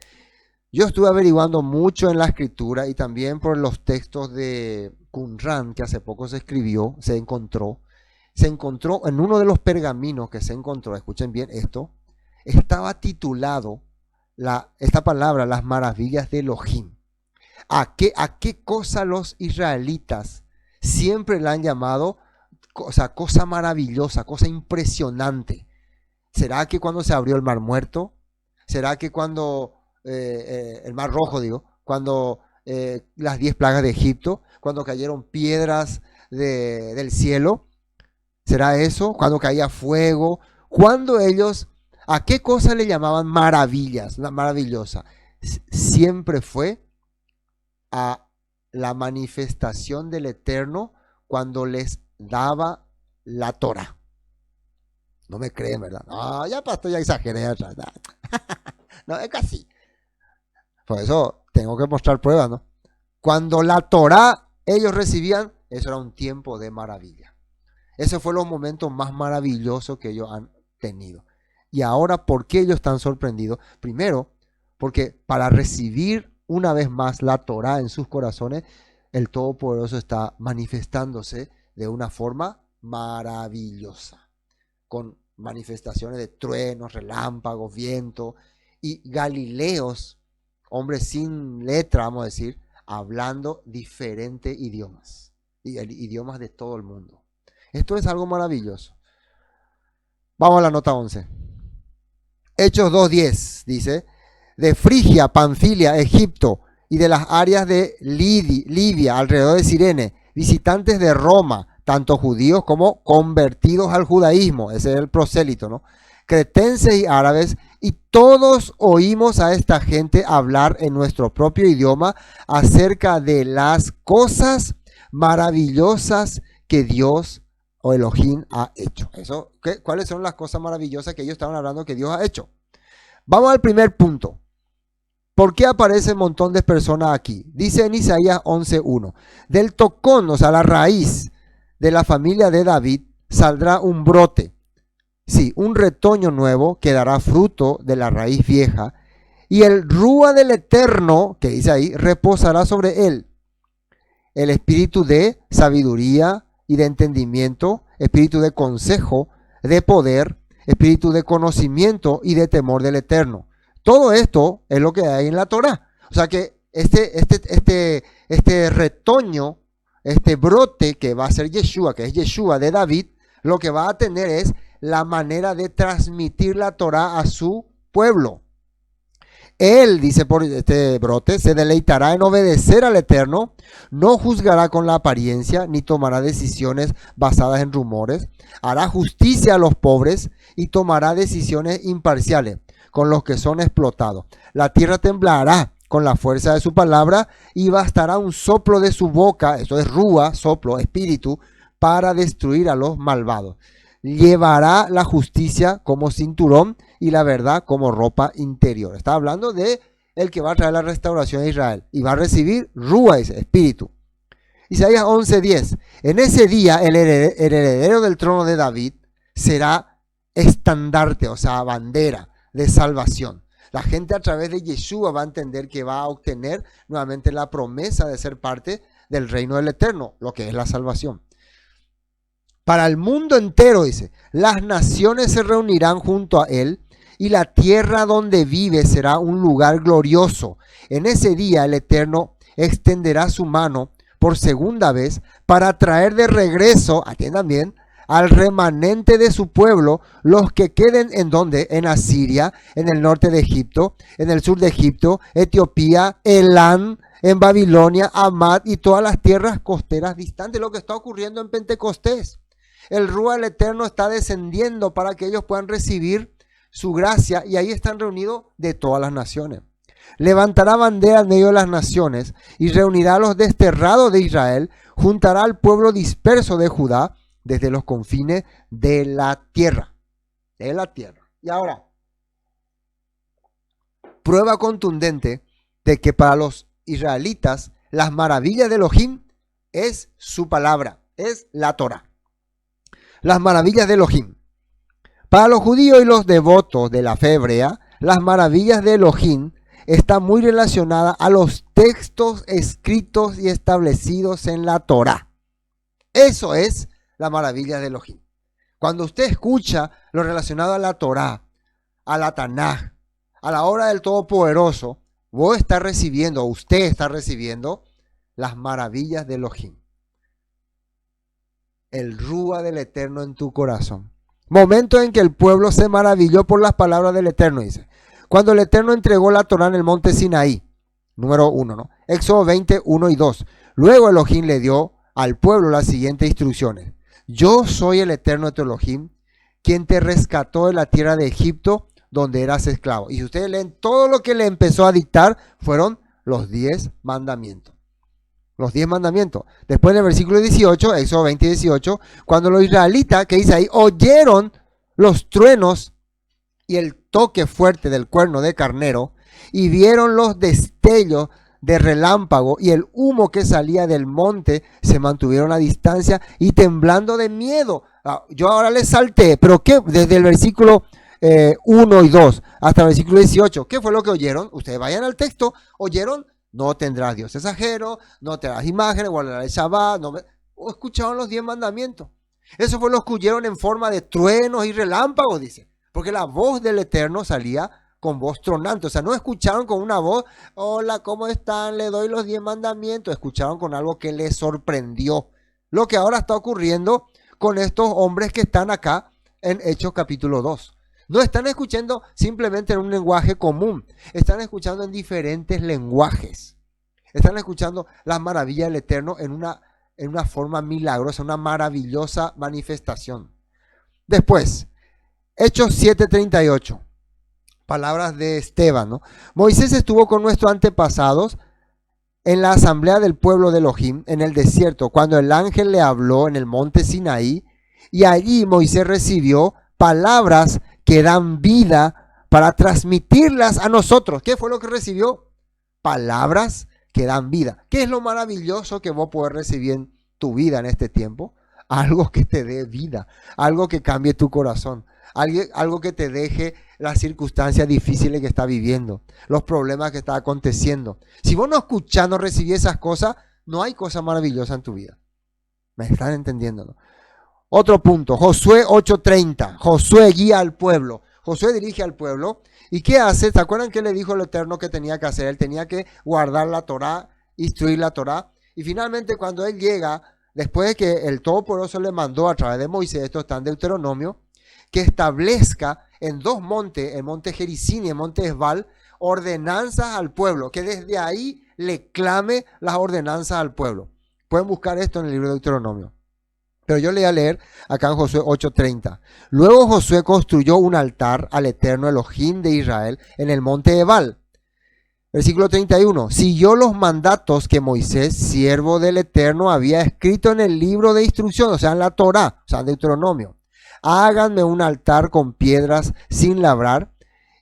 Yo estuve averiguando mucho en la escritura y también por los textos de Qumran, que hace poco se escribió, se encontró en uno de los pergaminos que se encontró, escuchen bien esto, estaba titulado esta palabra, las maravillas de Elohim. ¿A qué cosa los israelitas siempre la han llamado? Cosa maravillosa, cosa impresionante. ¿Será que cuando se abrió el Mar Muerto? ¿Será que cuando el Mar Rojo, cuando las 10 plagas de Egipto, cuando cayeron piedras del cielo? ¿Será eso? Cuando caía fuego. Cuando ellos, ¿a qué cosa le llamaban maravillas? Maravillosa. Siempre fue a la manifestación del Eterno cuando les daba la Torá. No me creen, ¿verdad? No, ya pastor, ya exageré atrás. No, es casi. Por eso tengo que mostrar pruebas, ¿no? Cuando la Torá ellos recibían, eso era un tiempo de maravilla. Ese fue los momentos más maravillosos que ellos han tenido. Y ahora, ¿por qué ellos están sorprendidos? Primero, porque para recibir una vez más la Torá en sus corazones, el Todopoderoso está manifestándose de una forma maravillosa, con manifestaciones de truenos, relámpagos, viento y Galileos, hombres sin letra, vamos a decir, hablando diferentes idiomas, idiomas de todo el mundo. Esto es algo maravilloso. Vamos a la nota 11. Hechos 2:10 dice, de Frigia, Panfilia, Egipto y de las áreas de Libia, alrededor de Cirene, visitantes de Roma, tanto judíos como convertidos al judaísmo, ese es el prosélito, ¿no? Cretenses y árabes, y todos oímos a esta gente hablar en nuestro propio idioma acerca de las cosas maravillosas que Dios o Elohim ha hecho. ¿Cuáles son las cosas maravillosas que ellos estaban hablando que Dios ha hecho? Vamos al primer punto. ¿Por qué aparece un montón de personas aquí? Dice en Isaías 11:1, del tocón, o sea, la raíz de la familia de David, saldrá un brote. Sí, un retoño nuevo que dará fruto de la raíz vieja, y el rúa del Eterno, que dice ahí, reposará sobre él. El espíritu de sabiduría y de entendimiento, espíritu de consejo, de poder, espíritu de conocimiento y de temor del Eterno. Todo esto es lo que hay en la Torá. O sea que este retoño, este brote que va a ser Yeshua, que es Yeshua de David, lo que va a tener es la manera de transmitir la Torá a su pueblo. Él, dice por este brote, se deleitará en obedecer al Eterno, no juzgará con la apariencia, ni tomará decisiones basadas en rumores, hará justicia a los pobres y tomará decisiones imparciales con los que son explotados. La tierra temblará con la fuerza de su palabra y bastará un soplo de su boca, eso es rúa, soplo, espíritu, para destruir a los malvados. Llevará la justicia como cinturón y la verdad como ropa interior. Está hablando de el que va a traer la restauración de Israel y va a recibir rúa, ese espíritu. Isaías 11:10. En ese día el heredero del trono de David será estandarte, o sea, bandera de salvación. La gente a través de Yeshua va a entender que va a obtener nuevamente la promesa de ser parte del reino del Eterno, lo que es la salvación. Para el mundo entero, dice, las naciones se reunirán junto a él y la tierra donde vive será un lugar glorioso. En ese día el Eterno extenderá su mano por segunda vez para traer de regreso, atiendan bien, al remanente de su pueblo, los que queden en donde, en Asiria, en el norte de Egipto, en el sur de Egipto, Etiopía, Elán, en Babilonia, Amad y todas las tierras costeras distantes, lo que está ocurriendo en Pentecostés. El Rúa del Eterno está descendiendo para que ellos puedan recibir su gracia y ahí están reunidos de todas las naciones. Levantará bandera en medio de las naciones y reunirá a los desterrados de Israel, juntará al pueblo disperso de Judá desde los confines de la tierra. De la tierra. Y ahora, prueba contundente de que para los israelitas las maravillas de Elohim es su palabra, es la Torah. Las maravillas de Elohim. Para los judíos y los devotos de la fe hebrea, las maravillas de Elohim están muy relacionadas a los textos escritos y establecidos en la Torá. Eso es la maravilla de Elohim. Cuando usted escucha lo relacionado a la Torá, a la Tanaj, a la obra del Todopoderoso, usted está recibiendo las maravillas de Elohim. El rúa del Eterno en tu corazón. Momento en que el pueblo se maravilló por las palabras del Eterno, dice. Cuando el Eterno entregó la Torá en el monte Sinaí, número 1, ¿no? Éxodo 20, 1 y 2. Luego Elohim le dio al pueblo las siguientes instrucciones. Yo soy el Eterno de tu Elohim, quien te rescató de la tierra de Egipto, donde eras esclavo. Y si ustedes leen, todo lo que le empezó a dictar fueron los 10 mandamientos. los 10 mandamientos. Después en el versículo 18, Éxodo 20 y 18, cuando los israelitas, que dice ahí, oyeron los truenos y el toque fuerte del cuerno de carnero, y vieron los destellos de relámpago y el humo que salía del monte, se mantuvieron a distancia y temblando de miedo. Yo ahora les salté, pero ¿qué? Desde el versículo 1 y 2 hasta el versículo 18, ¿qué fue lo que oyeron? Ustedes vayan al texto, oyeron, no tendrás dioses ajenos, no tendrás imágenes, guardarás el Shabbat, o escucharon los 10 mandamientos. Eso fue lo que oyeron en forma de truenos y relámpagos, dice, porque la voz del Eterno salía con voz tronante, o sea, no escucharon con una voz, hola, ¿cómo están? Le doy los 10 mandamientos, escucharon con algo que les sorprendió, lo que ahora está ocurriendo con estos hombres que están acá en Hechos capítulo 2. No están escuchando simplemente en un lenguaje común, están escuchando en diferentes lenguajes, están escuchando las maravillas del Eterno en una forma milagrosa, una maravillosa manifestación. Después, Hechos 7:38. Palabras de Esteban, ¿no? Moisés estuvo con nuestros antepasados en la asamblea del pueblo de Elohim en el desierto, cuando el ángel le habló en el monte Sinaí, y allí Moisés recibió palabras que dan vida para transmitirlas a nosotros. ¿Qué fue lo que recibió? Palabras que dan vida. ¿Qué es lo maravilloso que vos podés recibir en tu vida en este tiempo? Algo que te dé vida, algo que cambie tu corazón, algo que te deje las circunstancias difíciles que está viviendo, los problemas que está aconteciendo. Si vos no escuchás, no recibís esas cosas, no hay cosa maravillosa en tu vida. ¿Me están entendiendo, no? Otro punto, Josué 8:30. Josué guía al pueblo. Josué dirige al pueblo. ¿Y qué hace? ¿Se acuerdan que le dijo el Eterno que tenía que hacer? Él tenía que guardar la Torá, instruir la Torá. Y finalmente cuando él llega, después de que el Todopoderoso le mandó a través de Moisés, esto está en Deuteronomio, que establezca en dos montes, el monte Gerizim y el monte Esbal, ordenanzas al pueblo, que desde ahí le clame las ordenanzas al pueblo. Pueden buscar esto en el libro de Deuteronomio. Pero yo le voy a leer acá en Josué 8:30. Luego Josué construyó un altar al Eterno Elohim de Israel en el monte Ebal. Versículo 31. Siguió los mandatos que Moisés, siervo del Eterno, había escrito en el libro de instrucción, o sea, en la Torá, o sea, en Deuteronomio. Háganme un altar con piedras sin labrar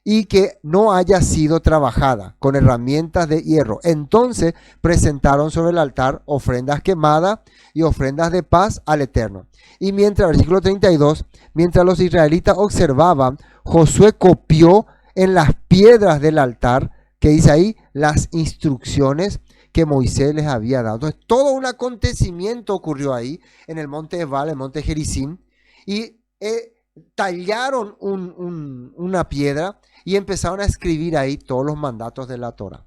y que no haya sido trabajada, con herramientas de hierro. Entonces presentaron sobre el altar ofrendas quemadas y ofrendas de paz al Eterno. Y mientras, versículo 32, mientras los israelitas observaban, Josué copió en las piedras del altar, que dice ahí, las instrucciones que Moisés les había dado. Entonces, todo un acontecimiento ocurrió ahí, en el monte Ebal, el monte Gerizim, y tallaron una piedra y empezaron a escribir ahí todos los mandatos de la Torah.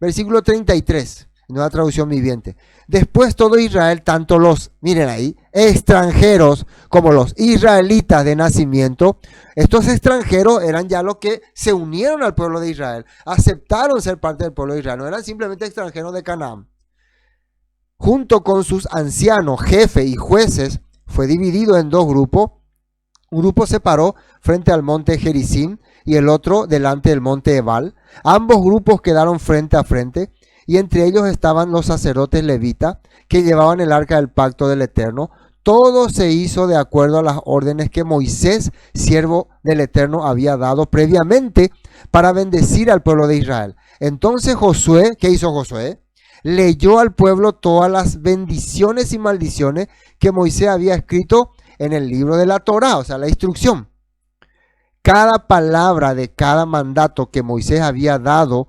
Versículo 33, nueva traducción viviente. Después todo Israel, tanto los, miren ahí, extranjeros como los israelitas de nacimiento, estos extranjeros eran ya los que se unieron al pueblo de Israel, aceptaron ser parte del pueblo de Israel, no eran simplemente extranjeros de Canaán. Junto con sus ancianos, jefes y jueces, fue dividido en dos grupos. Un grupo se paró frente al monte Gerizim y el otro delante del monte Ebal. Ambos grupos quedaron frente a frente y entre ellos estaban los sacerdotes levitas que llevaban el arca del pacto del Eterno. Todo se hizo de acuerdo a las órdenes que Moisés, siervo del Eterno, había dado previamente para bendecir al pueblo de Israel. Entonces Josué, ¿qué hizo Josué? Leyó al pueblo todas las bendiciones y maldiciones que Moisés había escrito en el libro de la Torá, o sea, la instrucción. Cada palabra de cada mandato que Moisés había dado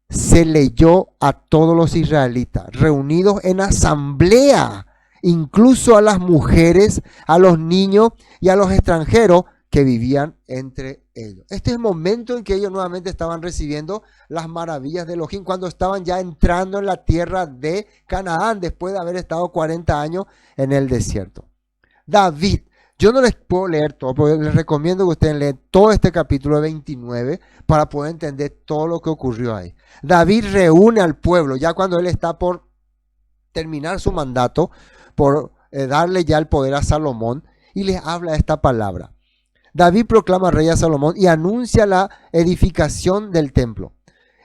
se leyó a todos los israelitas, reunidos en asamblea, incluso a las mujeres, a los niños y a los extranjeros que vivían entre ellos. Este es el momento en que ellos nuevamente estaban recibiendo las maravillas de Elohim, cuando estaban ya entrando en la tierra de Canaán, después de haber estado 40 años en el desierto. David, yo no les puedo leer todo, pero les recomiendo que ustedes lean todo este capítulo 29 para poder entender todo lo que ocurrió ahí. David reúne al pueblo, ya cuando él está por terminar su mandato, por darle ya el poder a Salomón, y les habla esta palabra. David proclama rey a Salomón y anuncia la edificación del templo.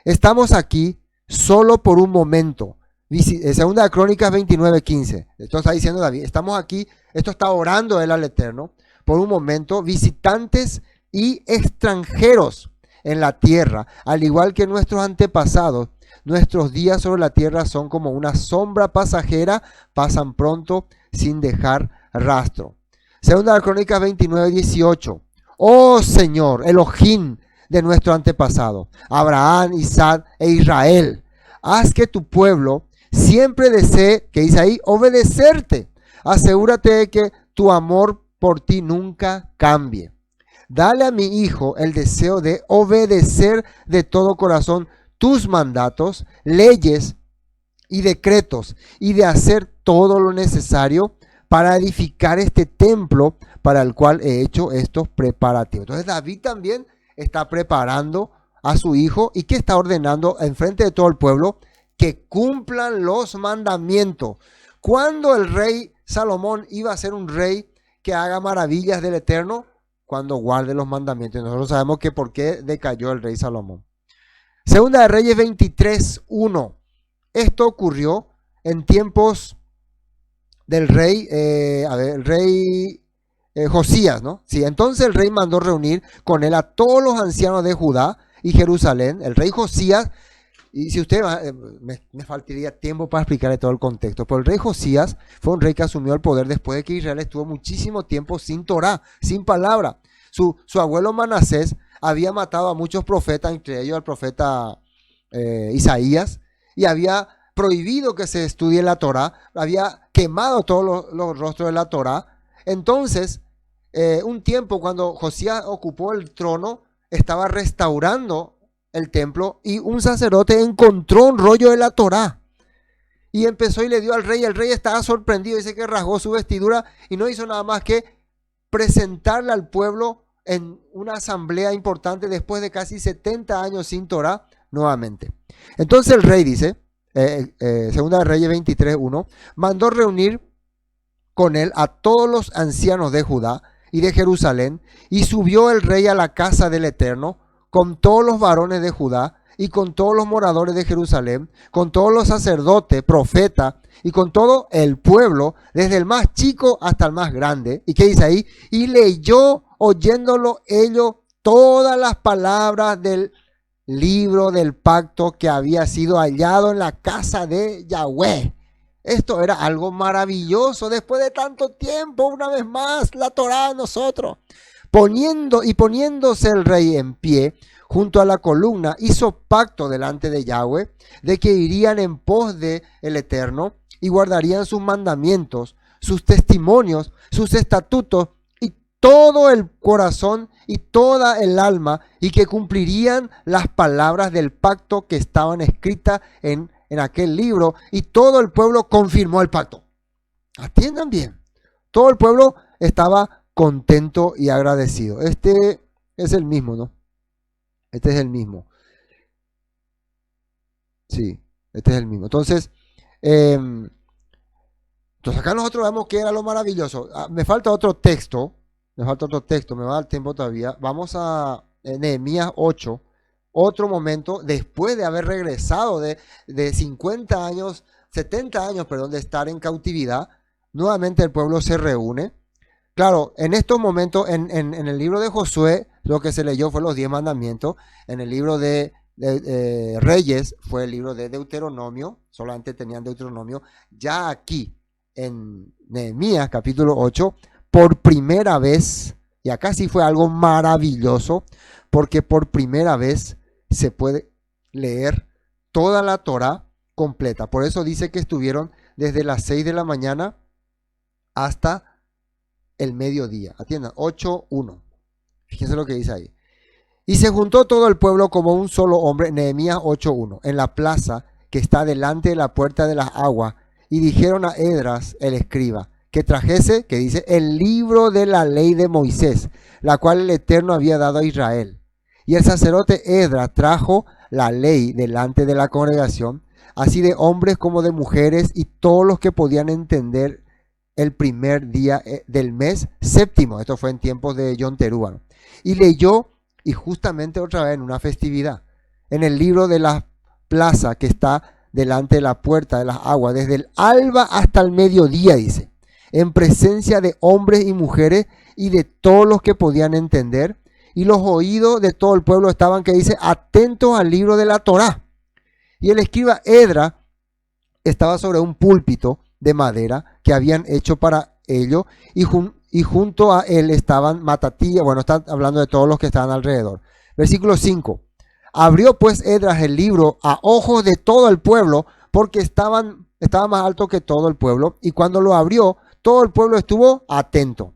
Estamos aquí solo por un momento, Segunda de Crónicas 29:15. Esto está diciendo David. Estamos aquí, esto está orando él al Eterno. Por un momento, visitantes y extranjeros en la tierra, al igual que nuestros antepasados, nuestros días sobre la tierra son como una sombra pasajera, pasan pronto sin dejar rastro. Segunda de Crónicas 29:18. Oh Señor, Elohim de nuestro antepasado, Abraham, Isaac e Israel, haz que tu pueblo siempre desee, que dice ahí, obedecerte. Asegúrate de que tu amor por ti nunca cambie. Dale a mi hijo el deseo de obedecer de todo corazón tus mandatos, leyes y decretos, y de hacer todo lo necesario para edificar este templo para el cual he hecho estos preparativos. Entonces David también está preparando a su hijo y que está ordenando en frente de todo el pueblo que cumplan los mandamientos. ¿Cuándo el rey Salomón iba a ser un rey que haga maravillas del Eterno? Cuando guarde los mandamientos. Nosotros sabemos que por qué decayó el rey Salomón. Segunda de Reyes 23:1. Esto ocurrió en tiempos del rey, el rey Josías, ¿no? Sí, entonces el rey mandó reunir con él a todos los ancianos de Judá y Jerusalén. El rey Josías, y si usted, me faltaría tiempo para explicarle todo el contexto, pero el rey Josías fue un rey que asumió el poder después de que Israel estuvo muchísimo tiempo sin Torá, sin palabra. Su abuelo Manasés había matado a muchos profetas, entre ellos al profeta Isaías, y había prohibido que se estudie la Torá, había quemado todos los rostros de la Torá. Entonces, un tiempo cuando Josías ocupó el trono, estaba restaurando el templo y un sacerdote encontró un rollo de la Torá y empezó y le dio al rey. El rey estaba sorprendido, dice que rasgó su vestidura y no hizo nada más que presentarle al pueblo en una asamblea importante después de casi 70 años sin Torá nuevamente. Entonces el rey dice, Segunda de Reyes 23:1, mandó reunir con él a todos los ancianos de Judá y de Jerusalén, y subió el rey a la casa del Eterno con todos los varones de Judá y con todos los moradores de Jerusalén, con todos los sacerdotes, profetas y con todo el pueblo, desde el más chico hasta el más grande. ¿Y qué dice ahí? Y leyó, oyéndolo ellos, todas las palabras del libro del pacto que había sido hallado en la casa de Yahweh. Esto era algo maravilloso después de tanto tiempo, una vez más, la Torá a nosotros. Poniéndose el rey en pie junto a la columna, hizo pacto delante de Yahweh de que irían en pos de el Eterno y guardarían sus mandamientos, sus testimonios, sus estatutos y todo el corazón y toda el alma, y que cumplirían las palabras del pacto que estaban escritas en aquel libro, y todo el pueblo confirmó el pacto. Atiendan bien, todo el pueblo estaba contento y agradecido. Este es el mismo, ¿no? Este es el mismo. Sí, este es el mismo. Entonces acá nosotros vemos que era lo maravilloso. Me falta otro texto, me va a dar tiempo todavía. Vamos a Nehemías 8, otro momento, después de haber regresado de 50 años, 70 años, perdón, de estar en cautividad. Nuevamente el pueblo se reúne. Claro, en estos momentos, en el libro de Josué, lo que se leyó fue los 10 mandamientos. En el libro de Reyes fue el libro de Deuteronomio, solamente tenían Deuteronomio. Ya aquí, en Nehemías capítulo 8, por primera vez, y acá sí fue algo maravilloso, porque por primera vez se puede leer toda la Torá completa. Por eso dice que estuvieron desde las 6 de la mañana hasta el mediodía. Atiendan, 8:1. Fíjense lo que dice ahí. Y se juntó todo el pueblo como un solo hombre, Nehemías 8:1, en la plaza que está delante de la puerta de las aguas, y dijeron a Esdras, el escriba, que trajese, que dice, el libro de la ley de Moisés, la cual el Eterno había dado a Israel. Y el sacerdote Esdras trajo la ley delante de la congregación, así de hombres como de mujeres, y todos los que podían entender el primer día del mes séptimo. Esto fue en tiempos de Yom Teruah, ¿no? Y leyó, y justamente otra vez en una festividad, en el libro de la plaza que está delante de la puerta de las aguas, desde el alba hasta el mediodía, dice, en presencia de hombres y mujeres y de todos los que podían entender, y los oídos de todo el pueblo estaban, que dice, atentos al libro de la Torá. Y el escriba Edra estaba sobre un púlpito de madera que habían hecho para ello, y junto a él estaban Matatías, bueno, están hablando de todos los que estaban alrededor. Versículo 5. Abrió pues Edras el libro a ojos de todo el pueblo, porque estaba más alto que todo el pueblo, y cuando lo abrió, todo el pueblo estuvo atento.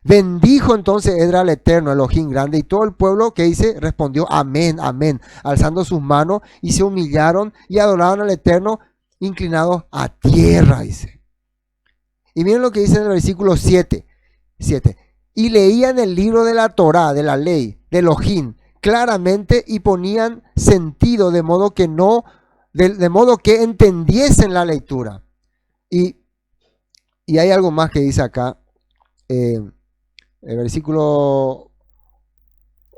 Bendijo entonces Edras al Eterno, Elohim grande, y todo el pueblo, que dice, respondió amén, amén, alzando sus manos, y se humillaron y adoraron al Eterno, inclinados a tierra, dice. Y miren lo que dice en el versículo 7. Y leían el libro de la Torá, de la ley, de Elohim, claramente, y ponían sentido de modo que de modo que entendiesen la lectura. Y hay algo más que dice acá, el versículo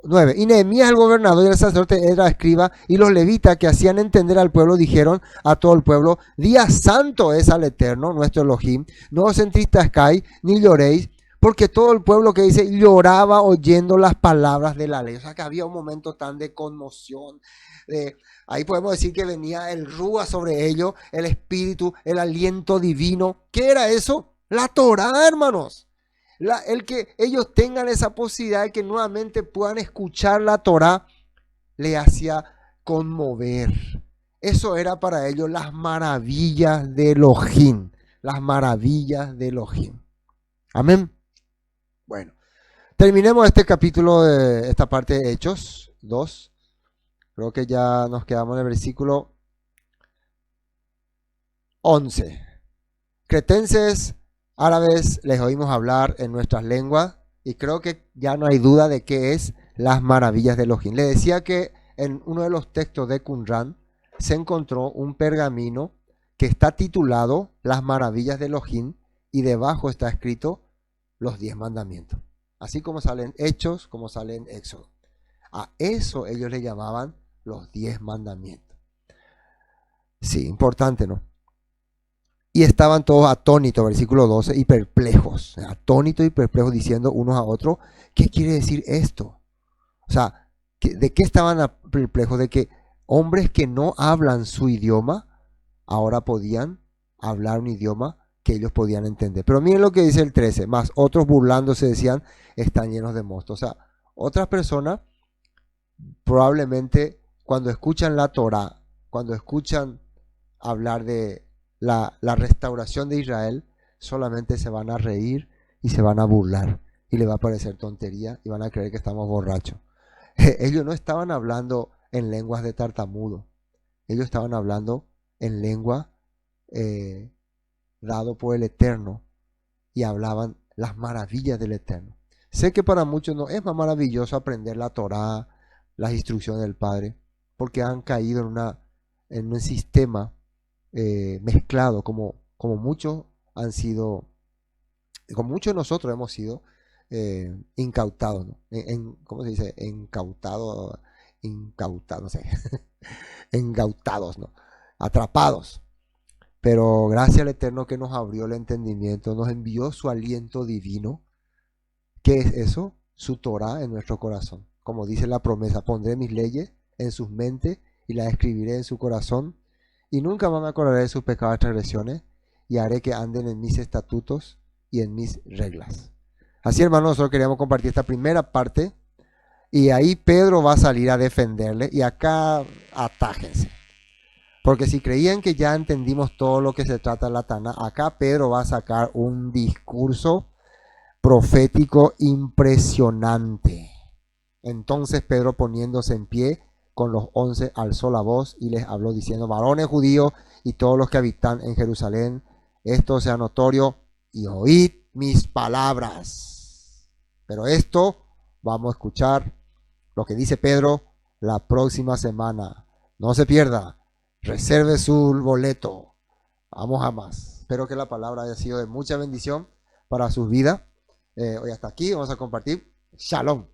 9. Y Nehemías el gobernador y el sacerdote Edras escriba y los levitas que hacían entender al pueblo dijeron a todo el pueblo: día santo es al Eterno, nuestro Elohim, no os entristezcáis ni lloréis, porque todo el pueblo, que dice, lloraba oyendo las palabras de la ley. O sea que había un momento tan de conmoción. Ahí podemos decir que venía el Rúa sobre ellos, el espíritu, el aliento divino. ¿Qué era eso? La Torá, hermanos. El que ellos tengan esa posibilidad de que nuevamente puedan escuchar la Torá, le hacía conmover. Eso era para ellos las maravillas de Elohim. Las maravillas de Elohim. Amén. Bueno, terminemos este capítulo de esta parte de Hechos 2. Creo que ya nos quedamos en el versículo 11. Cretenses, árabes, les oímos hablar en nuestras lenguas, y creo que ya no hay duda de qué es las maravillas de Elohim. Le decía que en uno de los textos de Qumran se encontró un pergamino que está titulado Las maravillas de Elohim, y debajo está escrito los 10 mandamientos. Así como salen Hechos, como salen Éxodo. A eso ellos le llamaban los 10 mandamientos. Sí, importante, ¿no? Y estaban todos atónitos, versículo 12, y perplejos. Atónitos y perplejos, diciendo unos a otros: ¿qué quiere decir esto? O sea, ¿de qué estaban perplejos? De que hombres que no hablan su idioma, ahora podían hablar un idioma que ellos podían entender. Pero miren lo que dice el 13. Más otros burlándose decían: están llenos de mosto. O sea, otras personas probablemente cuando escuchan la Torá, cuando escuchan hablar de la restauración de Israel, solamente se van a reír y se van a burlar. Y les va a parecer tontería y van a creer que estamos borrachos. Ellos no estaban hablando en lenguas de tartamudo. Ellos estaban hablando en lengua dado por el Eterno, y hablaban las maravillas del Eterno. Sé que para muchos no es más maravilloso aprender la Torá, las instrucciones del Padre, porque han caído en un sistema mezclado, como muchos han sido, como muchos de nosotros hemos sido incautados, ¿no? ¿Cómo se dice? Incautados, no sé, engautados, ¿no? Atrapados. Pero gracias al Eterno que nos abrió el entendimiento, nos envió su aliento divino. ¿Qué es eso? Su Torá en nuestro corazón. Como dice la promesa: pondré mis leyes en sus mentes y las escribiré en su corazón, y nunca más me acordaré de sus pecados y transgresiones, y haré que anden en mis estatutos y en mis reglas. Así, hermanos, nosotros queríamos compartir esta primera parte, y ahí Pedro va a salir a defenderle, y acá atájense. Porque si creían que ya entendimos todo lo que se trata de la Taná, acá Pedro va a sacar un discurso profético impresionante. Entonces Pedro, poniéndose en pie con los 11, alzó la voz y les habló diciendo: varones judíos y todos los que habitan en Jerusalén, esto sea notorio, y oíd mis palabras. Pero esto vamos a escuchar lo que dice Pedro la próxima semana. No se pierda. Reserve su boleto. Vamos a más. Espero que la palabra haya sido de mucha bendición para sus vidas. Hoy hasta aquí vamos a compartir. Shalom.